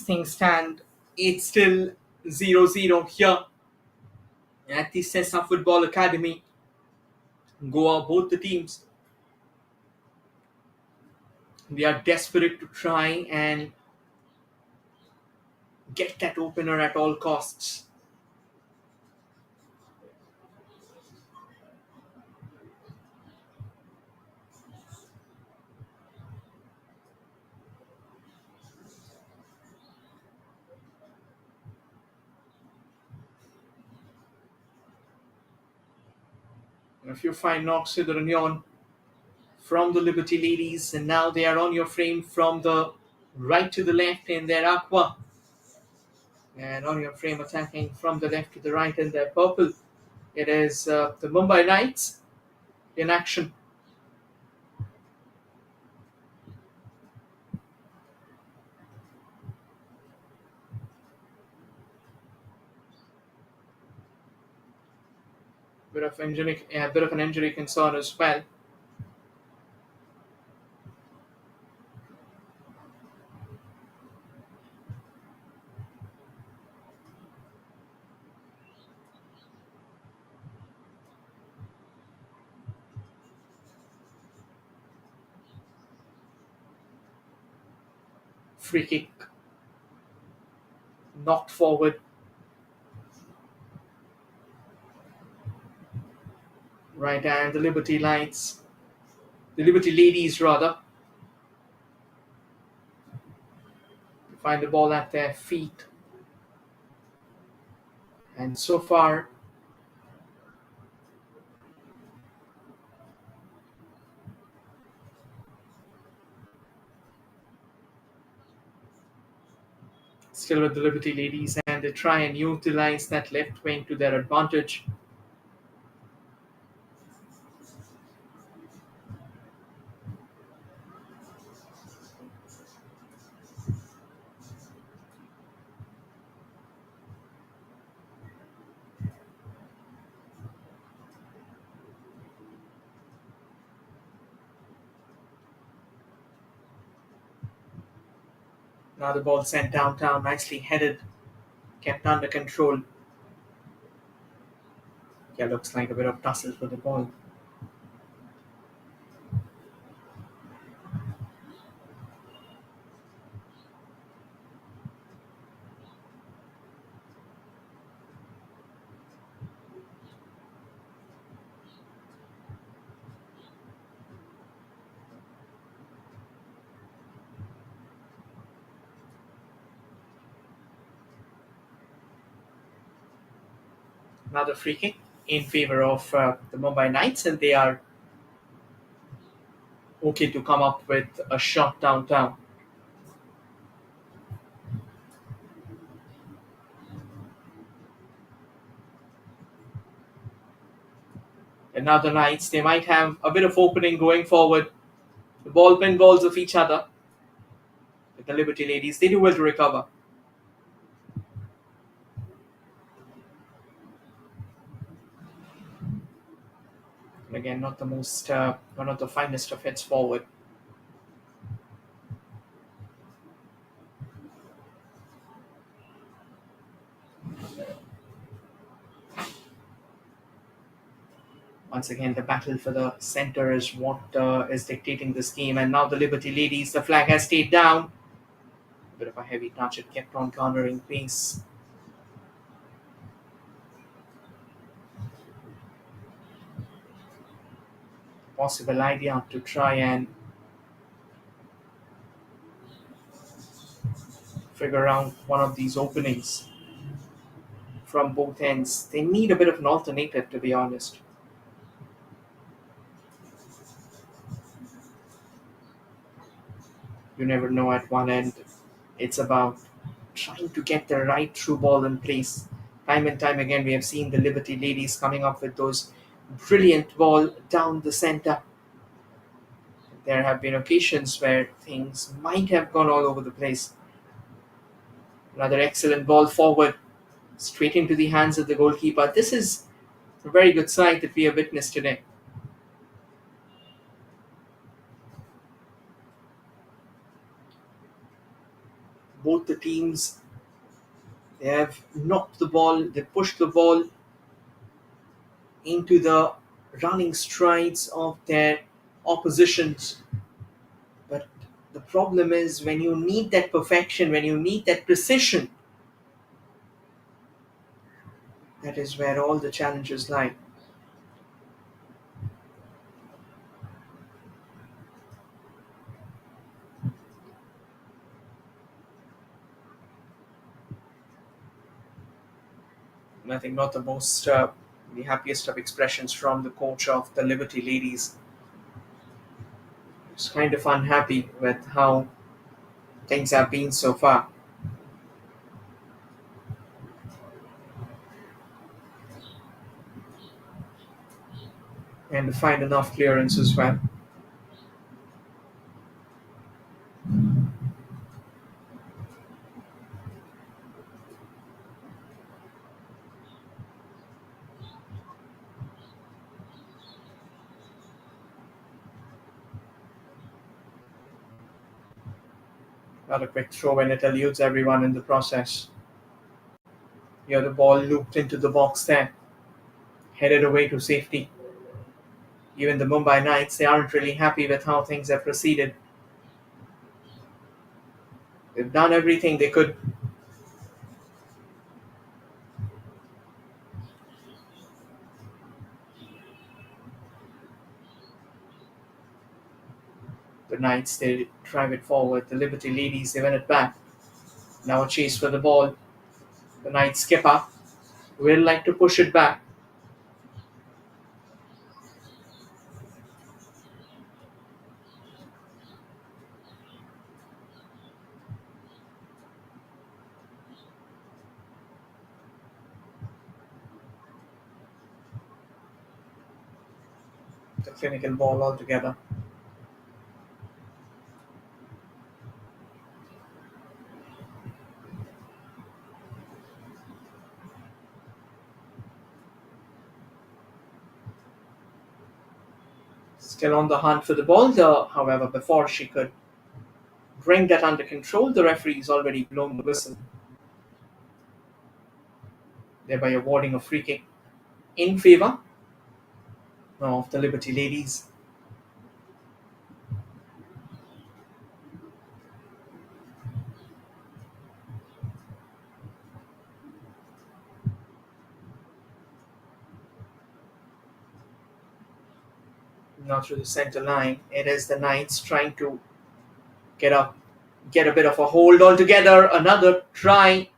things stand, it's still 0-0 here at the SESA Football Academy. Goa, both the teams, they are desperate to try and get that opener at all costs. A few fine knocks to the Union from the Liberty Ladies, and now they are on your frame from the right to the left in their aqua, and on your frame attacking from the left to the right in their purple. It is the Mumbai Knights in action. Bit of an injury concern as well. Free kick knocked forward. Right, and the Liberty Ladies rather, find the ball at their feet. And so far, still with the Liberty Ladies, and they try and utilize that left wing to their advantage. Now the ball sent downtown, nicely headed, kept under control. Yeah, looks like a bit of tussle for the ball. Another free kick in favor of the Mumbai Knights, and they are okay to come up with a shot downtown. And now the Knights, they might have a bit of opening going forward. The ball pinballs of each other. With the Liberty Ladies, they do well to recover. And again, not one of the finest of heads forward. Once again, the battle for the center is what is dictating this game. And now the Liberty Ladies, the flag has stayed down. A bit of a heavy touch, it kept on garnering pace. Possible idea to try and figure out one of these openings from both ends. They need a bit of an alternative, to be honest. You never know at one end. It's about trying to get the right through ball in place. Time and time again, we have seen the Liberty Ladies coming up with those brilliant ball down the center. There have been occasions where things might have gone all over the place. Another excellent ball forward, straight into the hands of the goalkeeper. This is a very good sight that we have witnessed today. both the teams, they have knocked the ball, they pushed the ball into the running strides of their oppositions. But the problem is when you need that perfection, when you need that precision, that is where all the challenges lie. And I think not the happiest of expressions from the coach of the Liberty Ladies. He's kind of unhappy with how things have been so far. And to find enough clearance as well. Not a quick throw and it eludes everyone in the process. Here the ball looped into the box there, headed away to safety. Even the Mumbai Knights, they aren't really happy with how things have proceeded. They've done everything they could. The Knights, they drive it forward. The Liberty Ladies, they win it back. Now a chase for the ball. The Knights skipper will like to push it back. The clinical ball altogether. Still on the hunt for the ball, however, before she could bring that under control, the referee's already blown the whistle, thereby awarding a free kick in favour of the Liberty Ladies. Now through the centre line, it is the Knights trying to get a bit of a hold altogether. Another try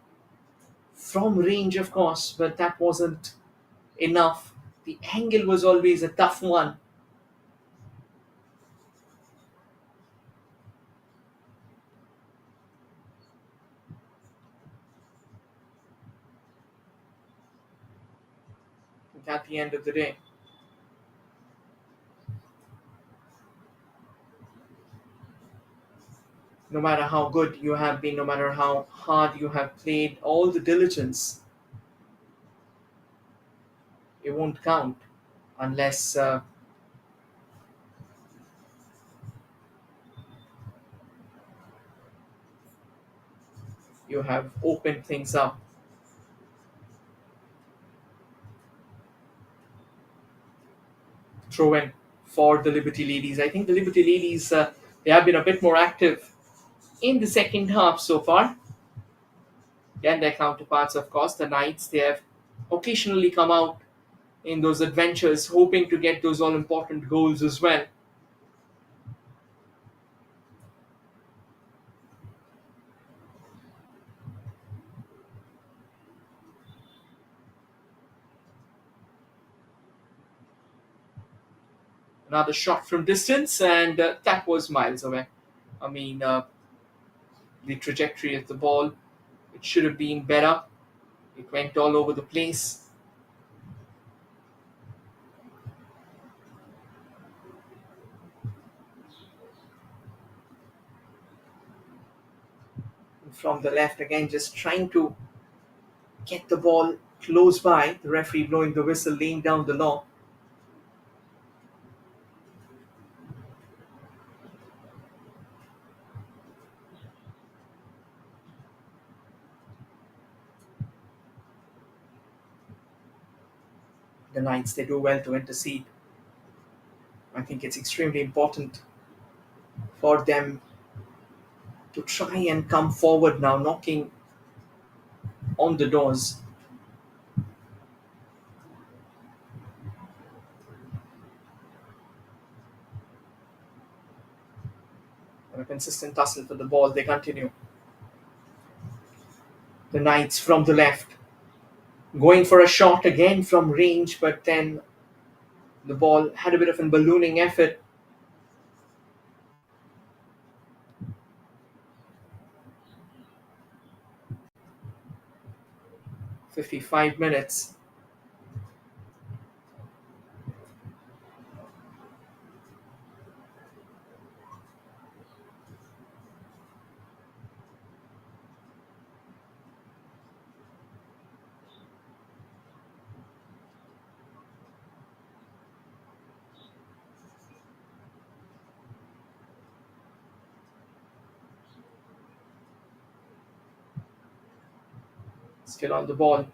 from range, of course, but that wasn't enough. The angle was always a tough one. At the end of the day, no matter how good you have been, no matter how hard you have played, all the diligence, it won't count unless you have opened things up. Throw in for the Liberty Ladies. I think the Liberty Ladies, they have been a bit more active in the second half so far than their counterparts, of course. The Knights, they have occasionally come out in those adventures hoping to get those all important goals as well. Another shot from distance, and that was miles away. I mean, the trajectory of the ball, it should have been better. It went all over the place. From the left again, just trying to get the ball close by. The referee blowing the whistle, laying down the law. the Knights, they do well to intercede. I think it's extremely important for them to try and come forward now, knocking on the doors. And a consistent tussle for the ball. They continue. The Knights from the left, going for a shot again from range, but then the ball had a bit of a ballooning effort. "55 minutes. Still on the ball.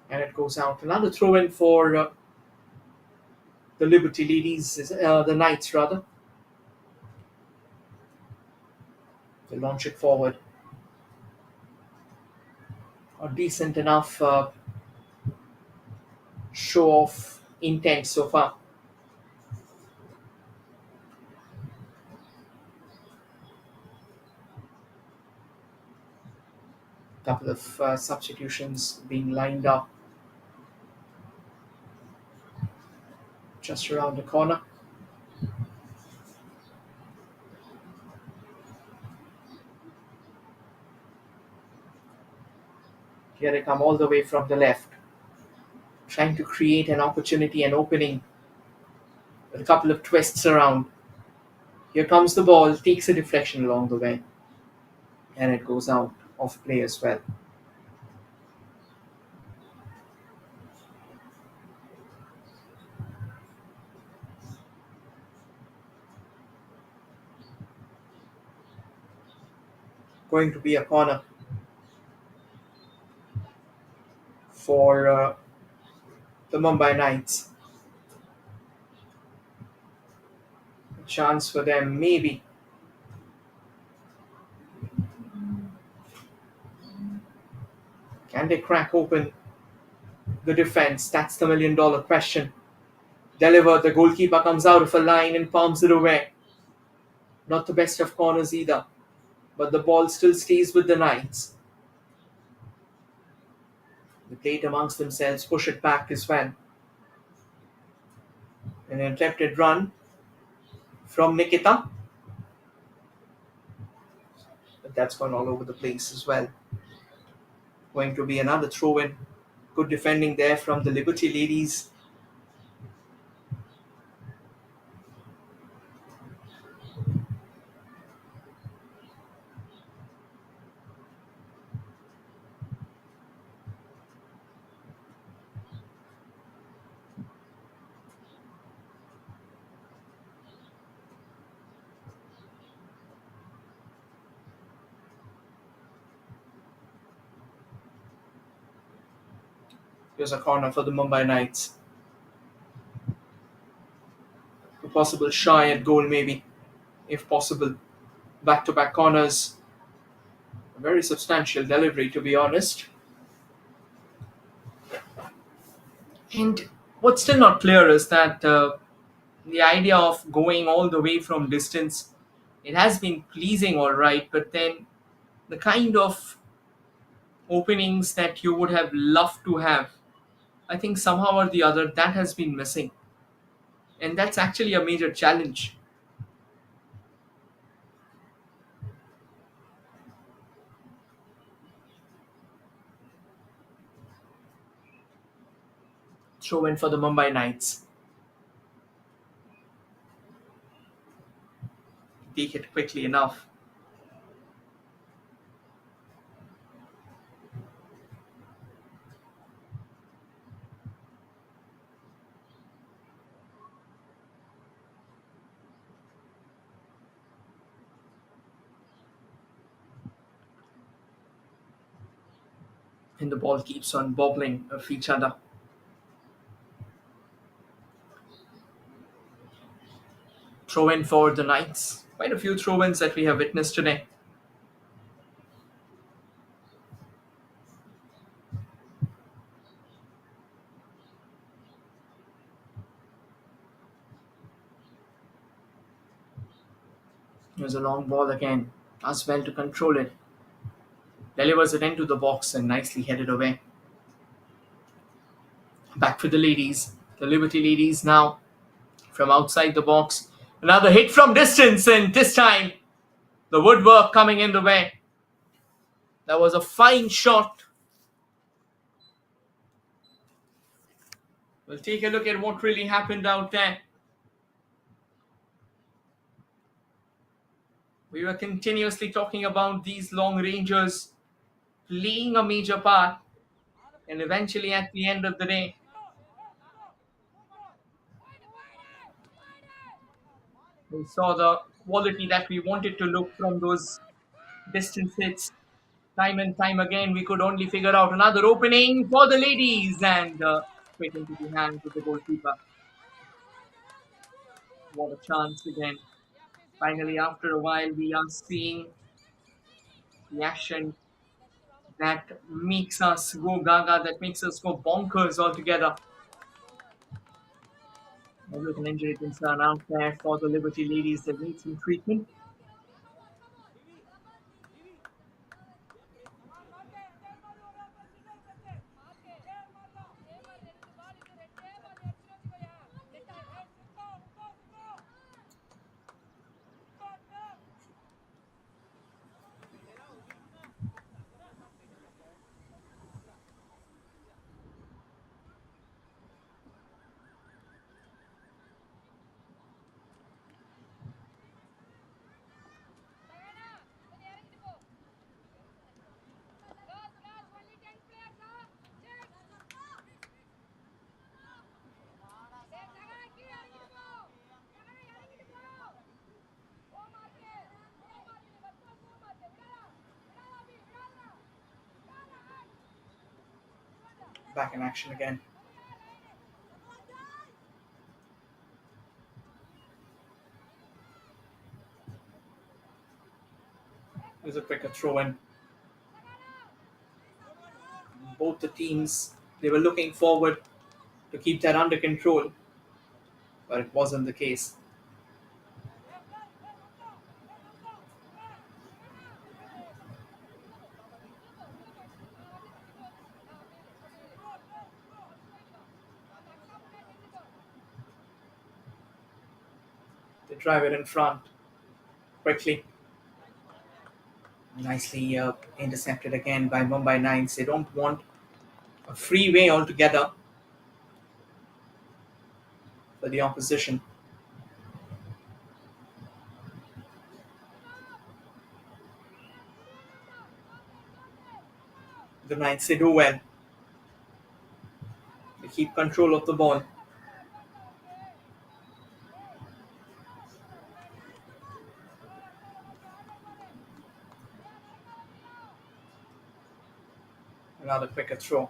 And it goes out. Another throw in for the Liberty ladies, the Knights rather. They launch it forward. A decent enough show of intent so far. Couple of substitutions being lined up just around the corner. Here they come all the way from the left, trying to create an opportunity, an opening, with a couple of twists around. Here comes the ball, takes a deflection along the way, and it goes out of play as well. Going to be a corner for the Mumbai Knights. A chance for them, maybe. Can they crack open the defense? That's the $1 million question. Delivered, the goalkeeper comes out of a line and palms it away. Not the best of corners either, but the ball still stays with the Knights. They play it amongst themselves, push it back as well. An attempted run from Nikita, but that's gone all over the place as well. Going to be another throw in. Good defending there from the Liberty ladies. Here's a corner for the Mumbai Knights. A possible shy at goal maybe, if possible. Back-to-back corners. A very substantial delivery, to be honest. And what's still not clear is that the idea of going all the way from distance, it has been pleasing, all right, but then the kind of openings that you would have loved to have, I think somehow or the other that has been missing. And that's actually a major challenge. Throw in for the Mumbai Knights. Take it quickly enough. and the ball keeps on bobbling of each other. Throw in for the Knights. Quite a few throw ins that we have witnessed today. Here's a long ball again. Does well to control it. Delivers it into the box and nicely headed away. Back for the ladies. The Liberty ladies now from outside the box. Another hit from distance, and this time the woodwork coming in the way. That was a fine shot. We'll take a look at what really happened out there. We were continuously talking about these long rangers playing a major part, and eventually at the end of the day, we saw the quality that we wanted to look from those distance hits. Time and time again, we could only figure out another opening for the ladies, and straight into the hands of the goalkeeper. What a chance again. Finally, after a while, we are seeing the action that makes us go gaga, that makes us go bonkers altogether. There's an injury concern out there for the Liberty ladies that need some treatment. Back in action again. There's a quicker throw in. Both the teams, they were looking forward to keep that under control, but it wasn't the case. They drive it in front quickly. Nicely intercepted again by Mumbai Knights. They don't want a freeway altogether for the opposition. The Knights, they do well. They keep control of the ball. Another quicker throw.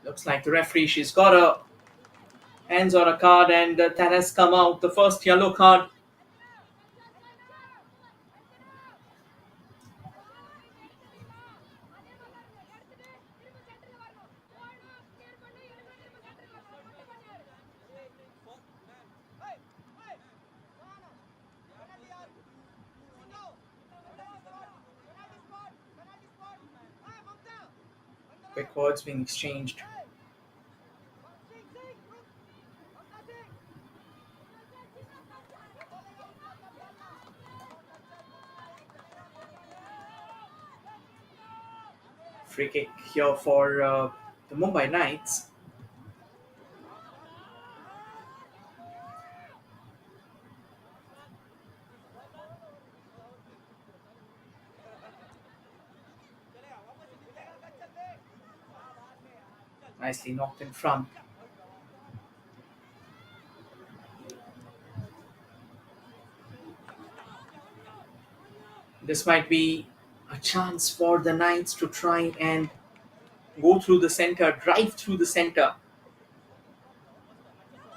Looks like the referee, she's got her hands on a card, and that has come out. The first yellow card. Quick words being exchanged. Free kick here for the Mumbai Knights. Nicely knocked in front. This might be a chance for the Knights to try and go through the center, drive through the center.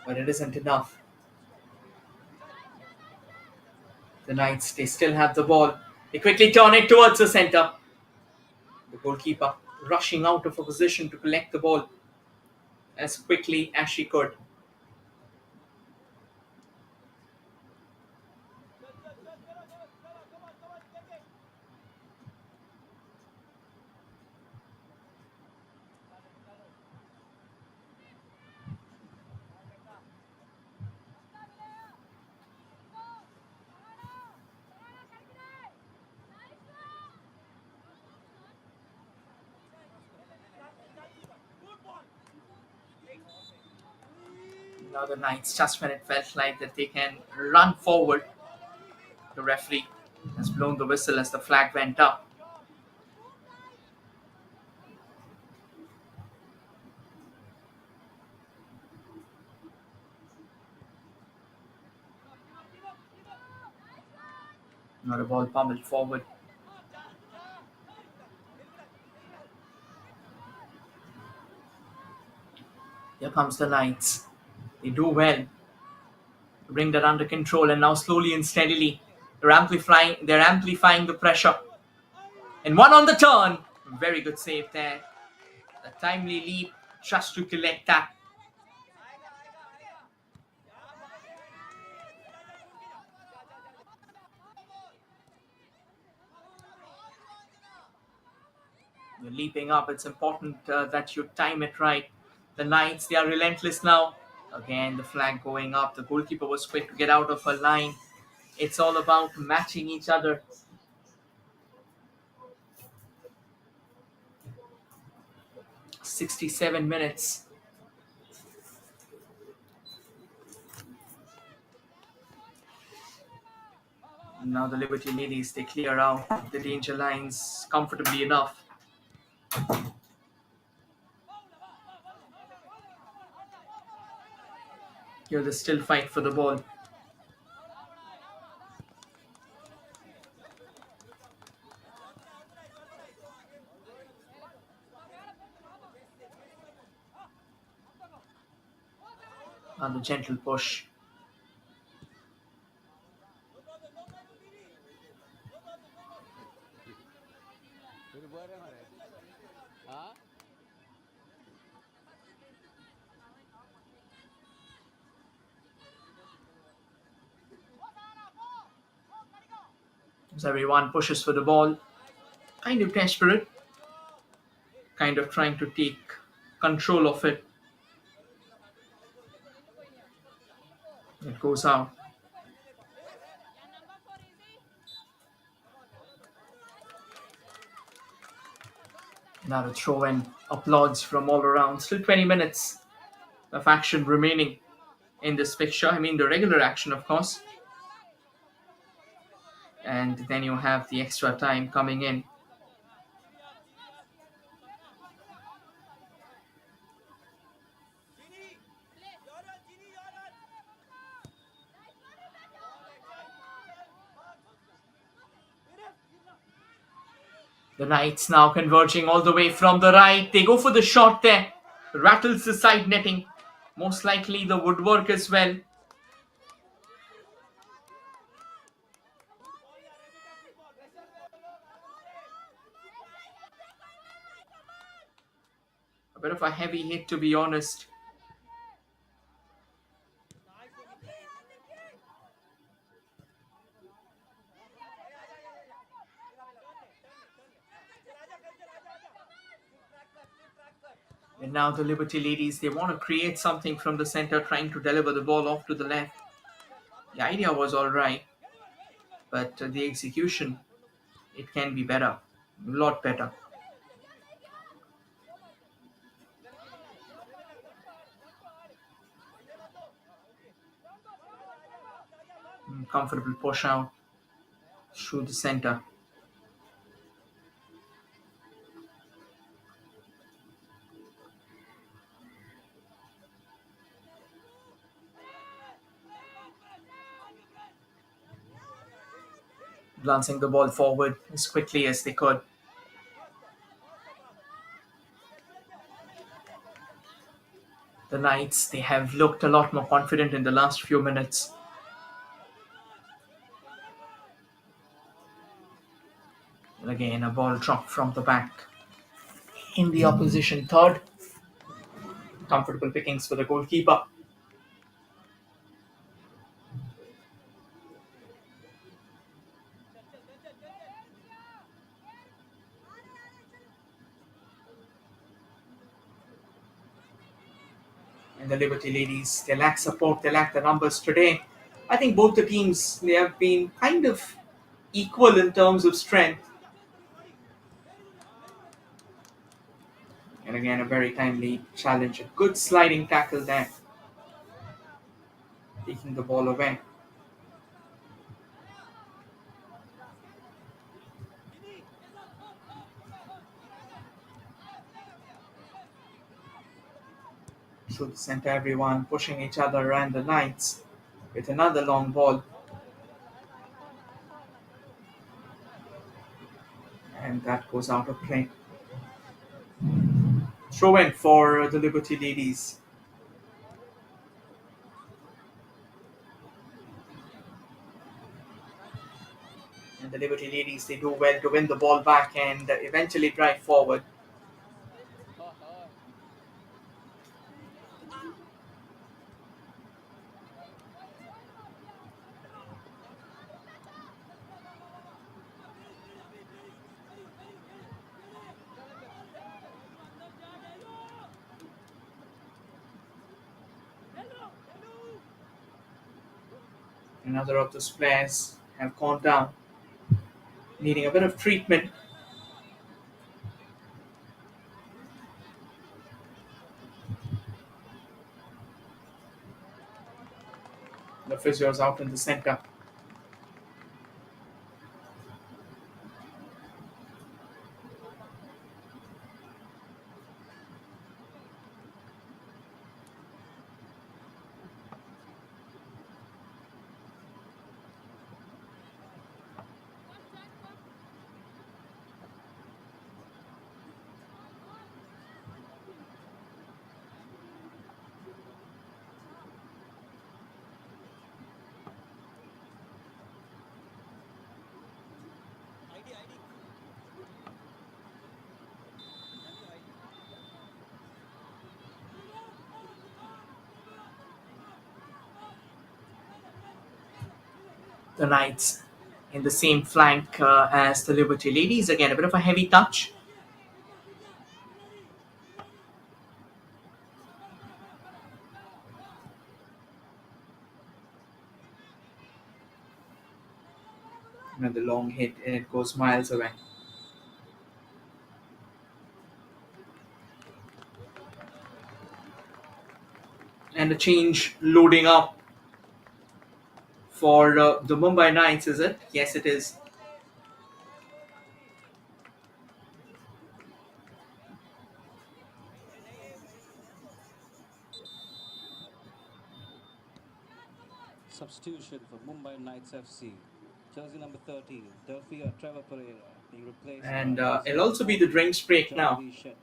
But it isn't enough. The Knights, they still have the ball. They quickly turn it towards the center. The goalkeeper rushing out of a position to collect the ball as quickly as she could. Now the Knights, just when it felt like that they can run forward, the referee has blown the whistle as the flag went up. Now the ball pummeled forward. Here comes the Knights. They do well to bring that under control, and now slowly and steadily they're amplifying the pressure. And one on the turn. Very good save there. A timely leap just to collect that. You're leaping up. It's important that you time it right. The Knights, they are relentless now. Again, the flag going up. The goalkeeper was quick to get out of her line. It's all about matching each other. 67 minutes. Now the Liberty Ladies, they clear out the danger lines comfortably enough. Here they still fight for the ball. And the gentle push. As everyone pushes for the ball, kind of desperate, kind of trying to take control of it. It goes out. Now the throw in. Applauds from all around. Still 20 minutes of action remaining in this fixture. I mean the regular action, of course. And then you have the extra time coming in. The Knights now converging all the way from the right. They go for the shot there. Rattles the side netting. Most likely the woodwork as well. A bit of a heavy hit, to be honest. And now the Liberty Ladies, they want to create something from the center, trying to deliver the ball off to the left. The idea was all right, but the execution, it can be better, a lot better. Comfortable push out through the center. glancing the ball forward as quickly as they could. The Knights, they have looked a lot more confident in the last few minutes. And again, a ball dropped from the back in the opposition third. Comfortable pickings for the goalkeeper. And the Liberty Ladies, they lack support, they lack the numbers today. I think both the teams, they have been kind of equal in terms of strength. And again, a very timely challenge. A good sliding tackle there. Taking the ball away. Through the center, everyone pushing each other around the Knights with another long ball. And that goes out of play. Throw in for the Liberty Ladies. And the Liberty Ladies, they do well to win the ball back and eventually drive forward. Another of those players have gone down, needing a bit of treatment. The physio's out in the center. The Knights in the same flank as the Liberty Ladies. Again, a bit of a heavy touch. Another long hit and it goes miles away. And a change loading up for the Mumbai Knights, is it? Yes, it is. Substitution for Mumbai Knights FC. Jersey number 13, Delphia Trevor Pereira, being replaced And by jersey it'll also be the 14, drinks break now. Janvi Shetty.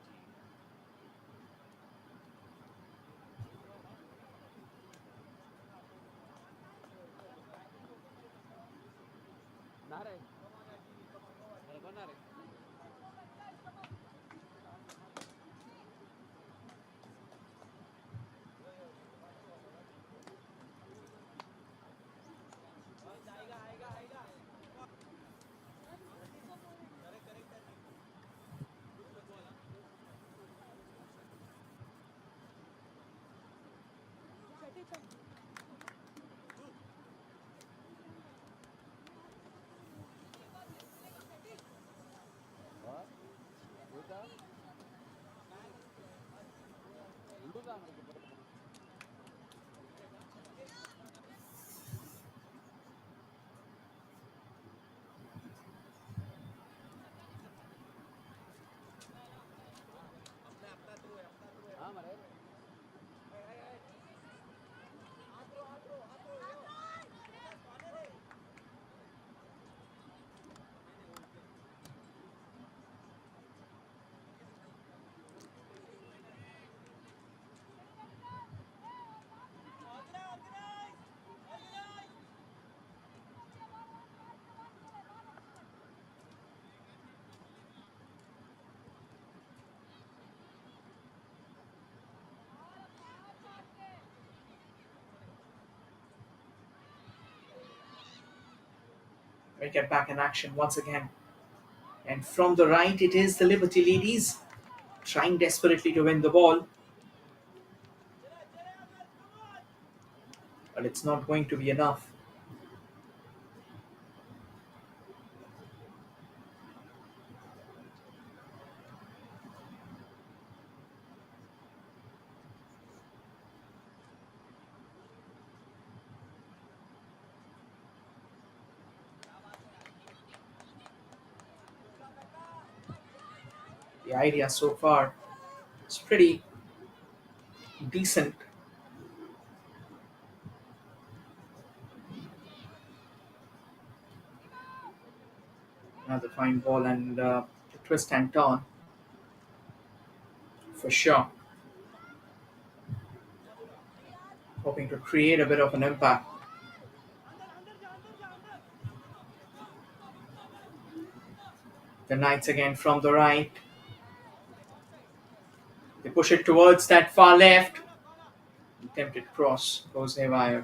We get back in action once again. And from the right, it is the Liberty Ladies trying desperately to win the ball. But it's not going to be enough. The idea so far is pretty decent. Another fine ball and a twist and turn for sure. Hoping to create a bit of an impact. The Knights again from the right. They push it towards that far left. Attempted cross goes haywire.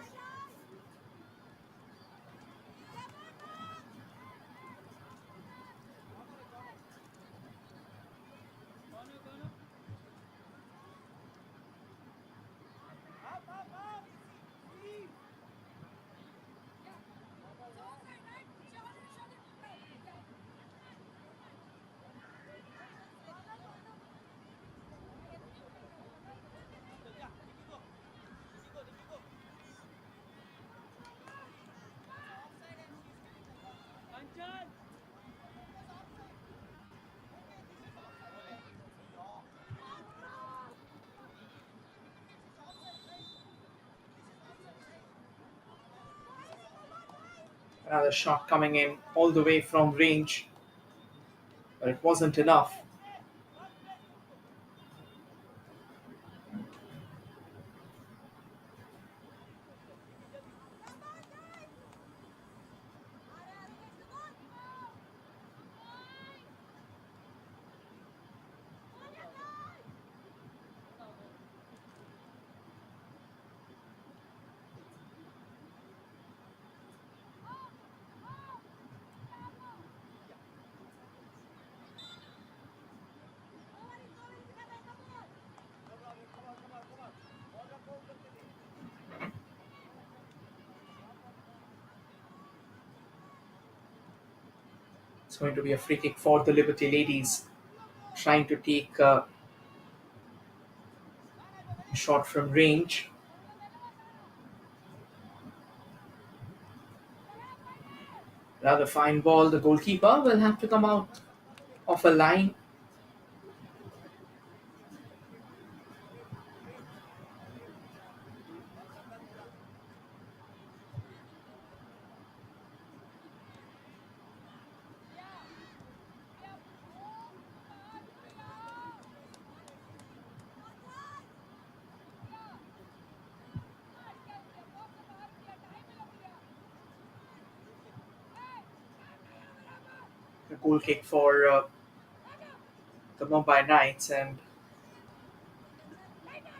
Another shot coming in all the way from range, but it wasn't enough. It's going to be a free kick for the Liberty Ladies, trying to take a shot from range. Rather fine ball. The goalkeeper will have to come out of a line. A goal kick for the Mumbai Knights, and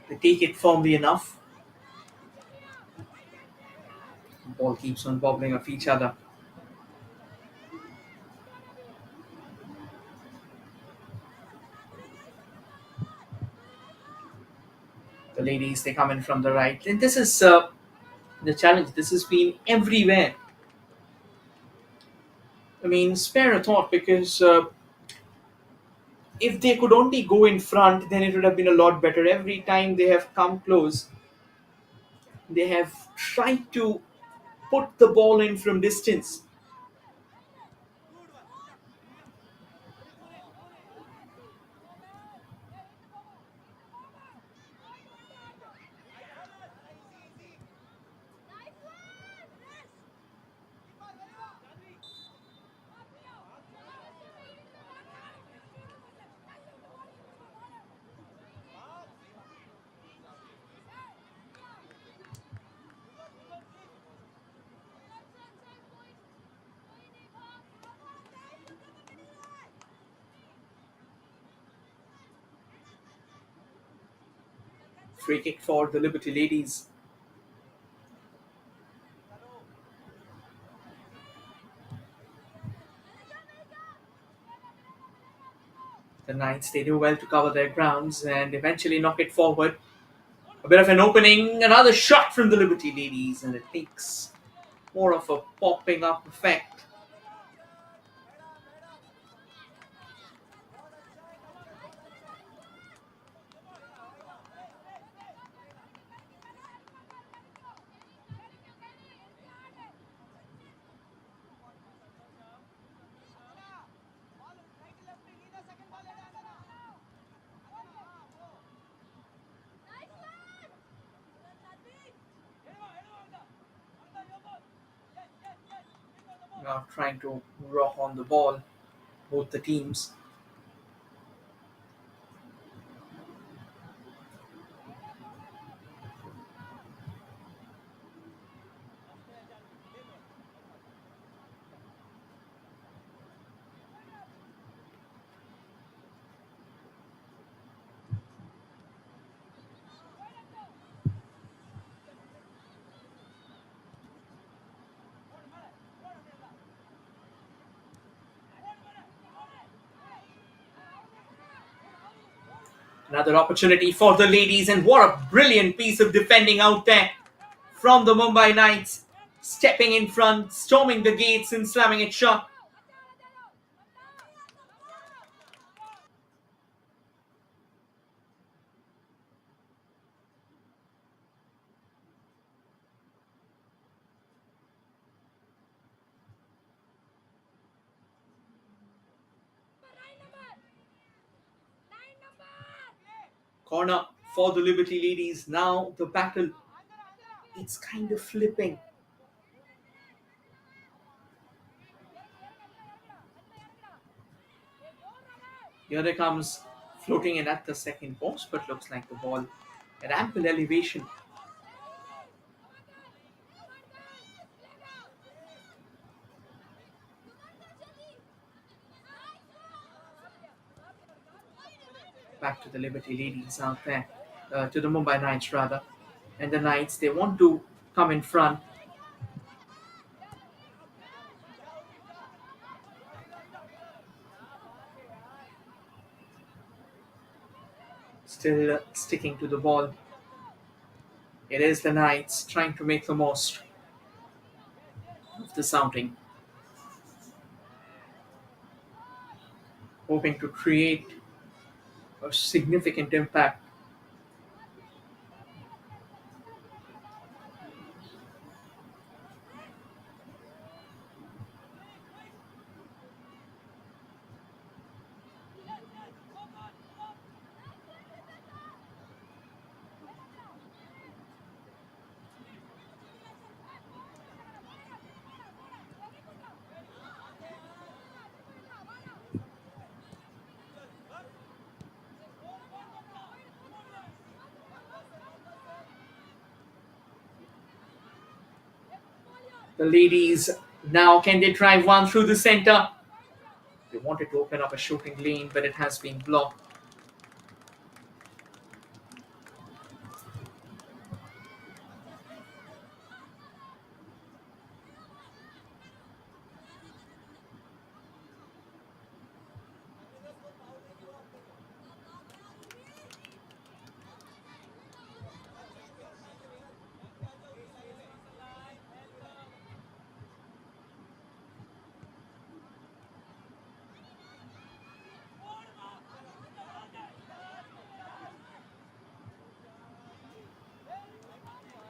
they take it firmly enough. Ball keeps on bobbling off each other. The ladies, they come in from the right, and this is the challenge. This has been everywhere. I mean, spare a thought, because if they could only go in front, then it would have been a lot better. Every time they have come close, they have tried to put the ball in from distance. Free kick for the Liberty Ladies. The Knights, they do well to cover their grounds and eventually knock it forward. A bit of an opening, another shot from the Liberty ladies, and it takes more of a popping up effect. Now trying to rock on the ball, both the teams. Another opportunity for the ladies, and what a brilliant piece of defending out there from the Mumbai Knights. Stepping in front, storming the gates and slamming it shut. Corner for the Liberty ladies. Now the battle, it's kind of flipping. Here it comes, floating in at the second post, but looks like the ball at ample elevation. Back to the Liberty ladies out there, to the Mumbai Knights rather. And the Knights, they want to come in front. Still sticking to the ball. It is the Knights trying to make the most of this outing. Hoping to create a significant impact. The ladies now, can they drive one through the center? They wanted to open up a shooting lane, but it has been blocked.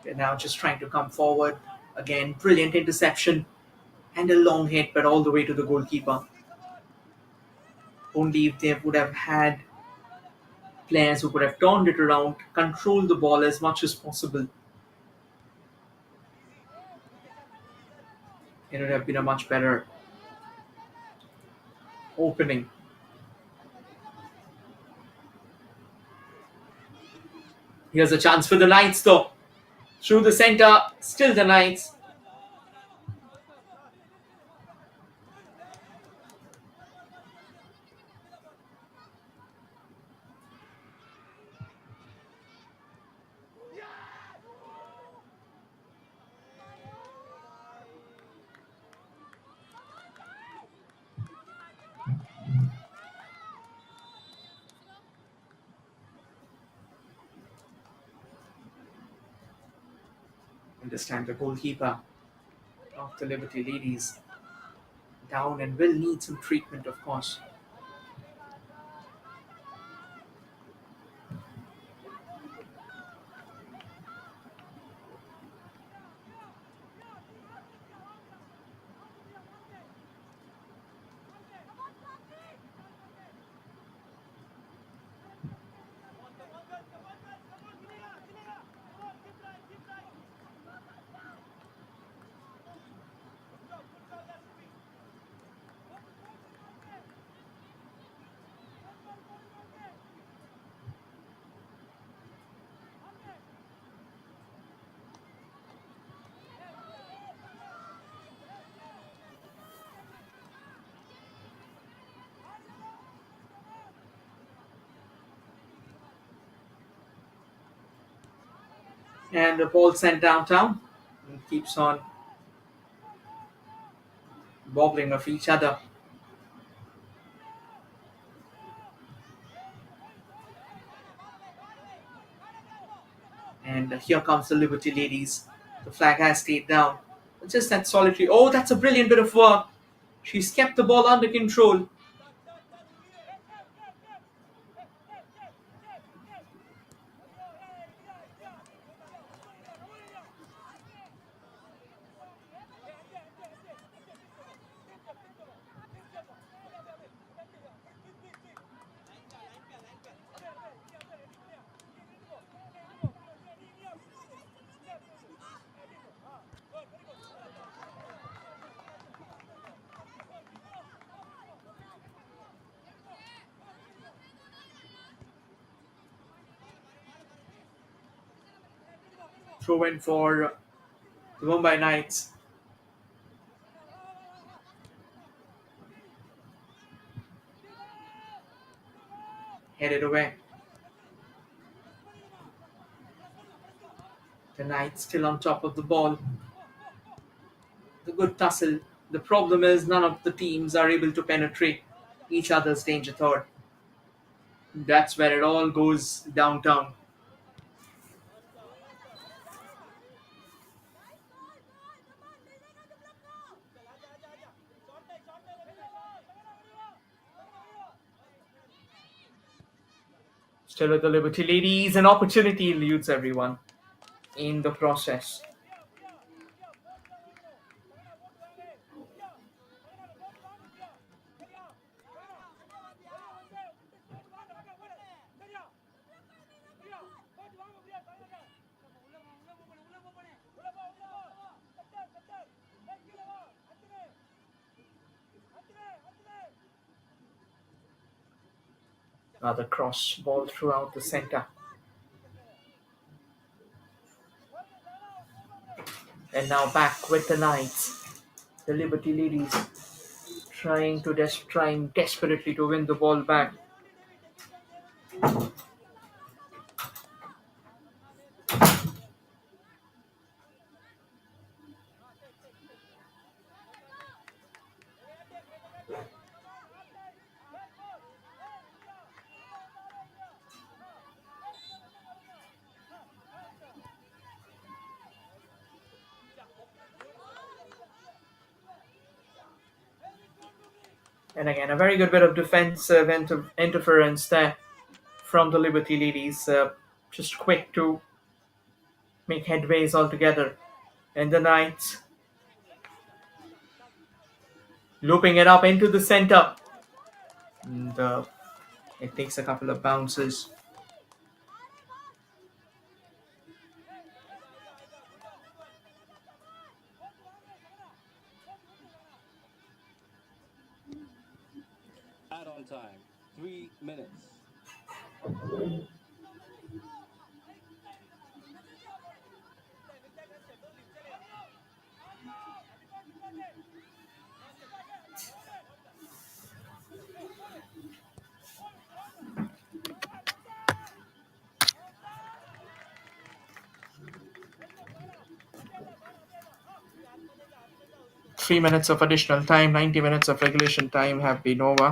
They're now just trying to come forward. Again, brilliant interception and a long hit, but all the way to the goalkeeper. Only if they would have had players who could have turned it around, controlled the ball as much as possible, it would have been a much better opening. Here's a chance for the Knights though. Through the center, still the Knights. This time the goalkeeper of the Liberty Ladies down and will need some treatment, of course. And the ball sent downtown. And keeps on wobbling off each other. And here comes the Liberty Ladies. The flag has stayed down. Just that solitary. Oh, that's a brilliant bit of work. She's kept the ball under control. Throw in for the Mumbai Knights. Headed away. The Knights still on top of the ball. The good tussle. The problem is none of the teams are able to penetrate each other's danger third. That's where it all goes downtown. Still with the Liberty Ladies, an opportunity eludes everyone in the process. Another cross ball throughout the center. And now back with the Knights. The Liberty Ladies trying desperately to win the ball back. And again, a very good bit of defensive interference there from the Liberty Ladies. Just quick to make headways altogether. And the Knights looping it up into the center. And it takes a couple of bounces. Add-on time, 3 minutes. Three minutes of additional time, 90 minutes of regulation time have been over.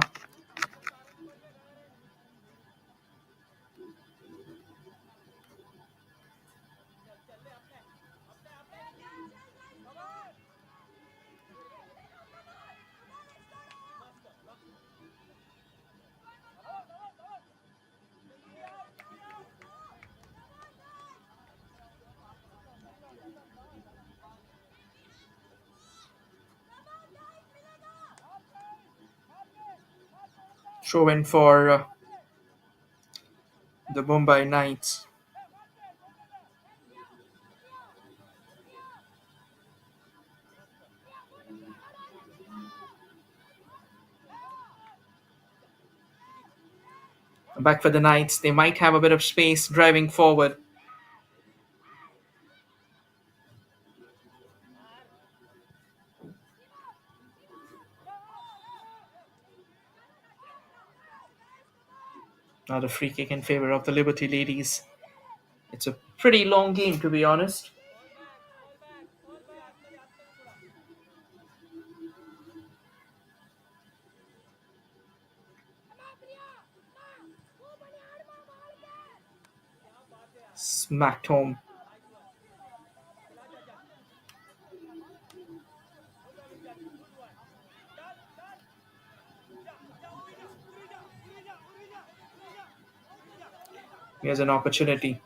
throw in for the Mumbai Knights. Back for the Knights. They might have a bit of space driving forward. Now the free kick in favor of the Liberty Ladies. It's a pretty long game, to be honest. Smacked home. Here's an opportunity.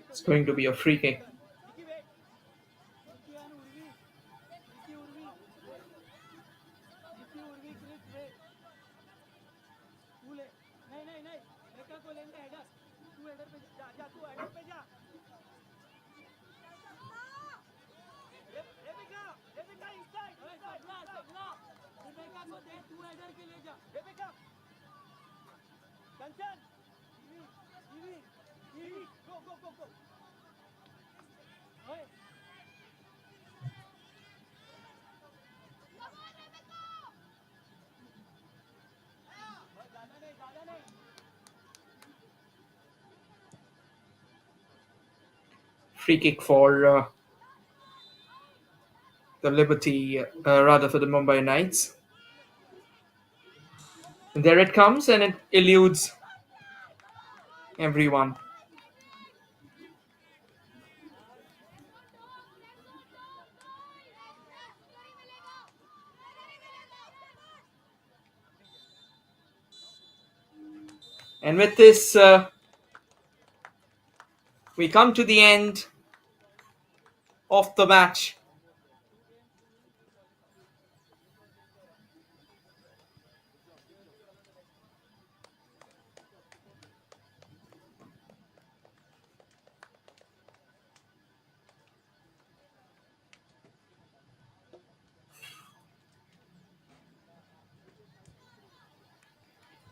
It's going to be a free kick. Free kick for the Liberty, rather for the Mumbai Knights. And there it comes, and it eludes everyone. And with this, we come to the end of the match.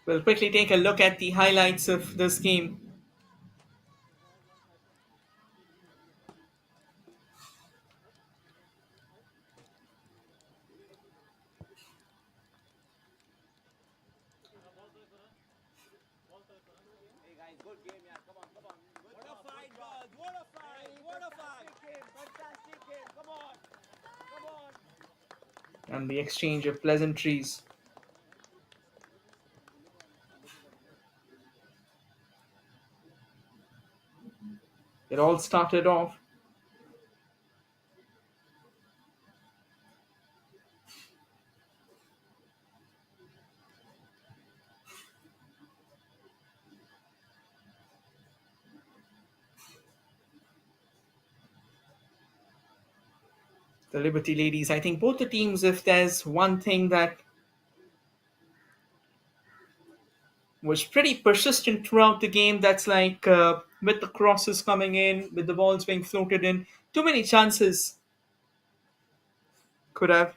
We'll quickly take a look at the highlights of this game. Hey guys, good game, yeah. Come on, come on. What a fight, boys. What a fight. What a fight. Fantastic game. Come on. Come on. And the exchange of pleasantries. It all started off the Liberty Ladies. I think both the teams, if there's one thing that was pretty persistent throughout the game, that's like with the crosses coming in, with the balls being floated in, too many chances could have.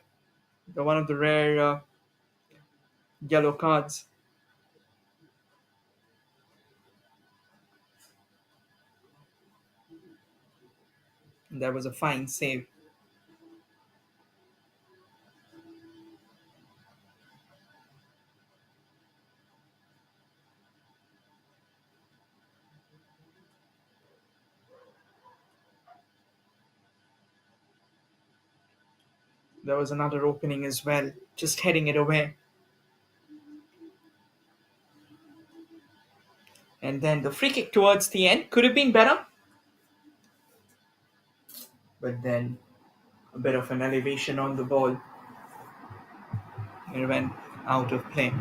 The one of the rare yellow cards. And that was a fine save. There was another opening as well, just heading it away. And then the free kick towards the end could have been better. But then a bit of an elevation on the ball. It went out of play.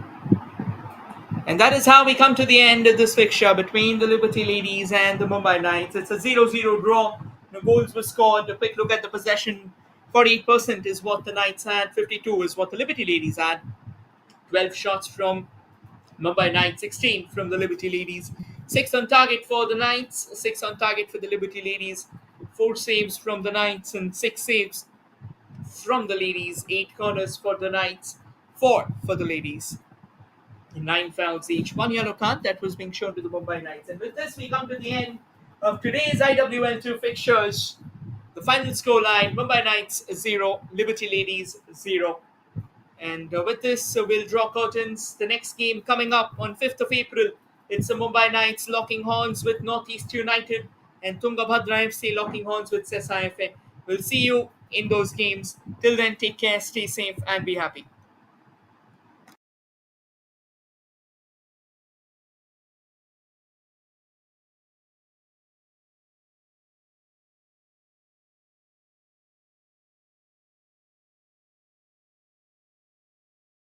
And that is how we come to the end of this fixture between the Liberty Ladies and the Mumbai Knights. It's a 0-0 draw. No goals were scored. A quick look at the possession. 48% is what the Knights had. 52% is what the Liberty Ladies had. 12 shots from Mumbai Knights, 16 from the Liberty Ladies. 6 on target for the Knights, 6 on target for the Liberty Ladies. 4 saves from the Knights and 6 saves from the Ladies. 8 corners for the Knights, 4 for the Ladies. 9 fouls each. 1 yellow card that was being shown to the Mumbai Knights. And with this, we come to the end of today's IWL2 fixtures. The final scoreline: Mumbai Knights 0, Liberty Ladies 0. And with this, we'll draw curtains. The next game coming up on 5th of April. It's the Mumbai Knights locking horns with Northeast United and Tungabhadra FC locking horns with SESA. We'll see you in those games. Till then, take care, stay safe, and be happy.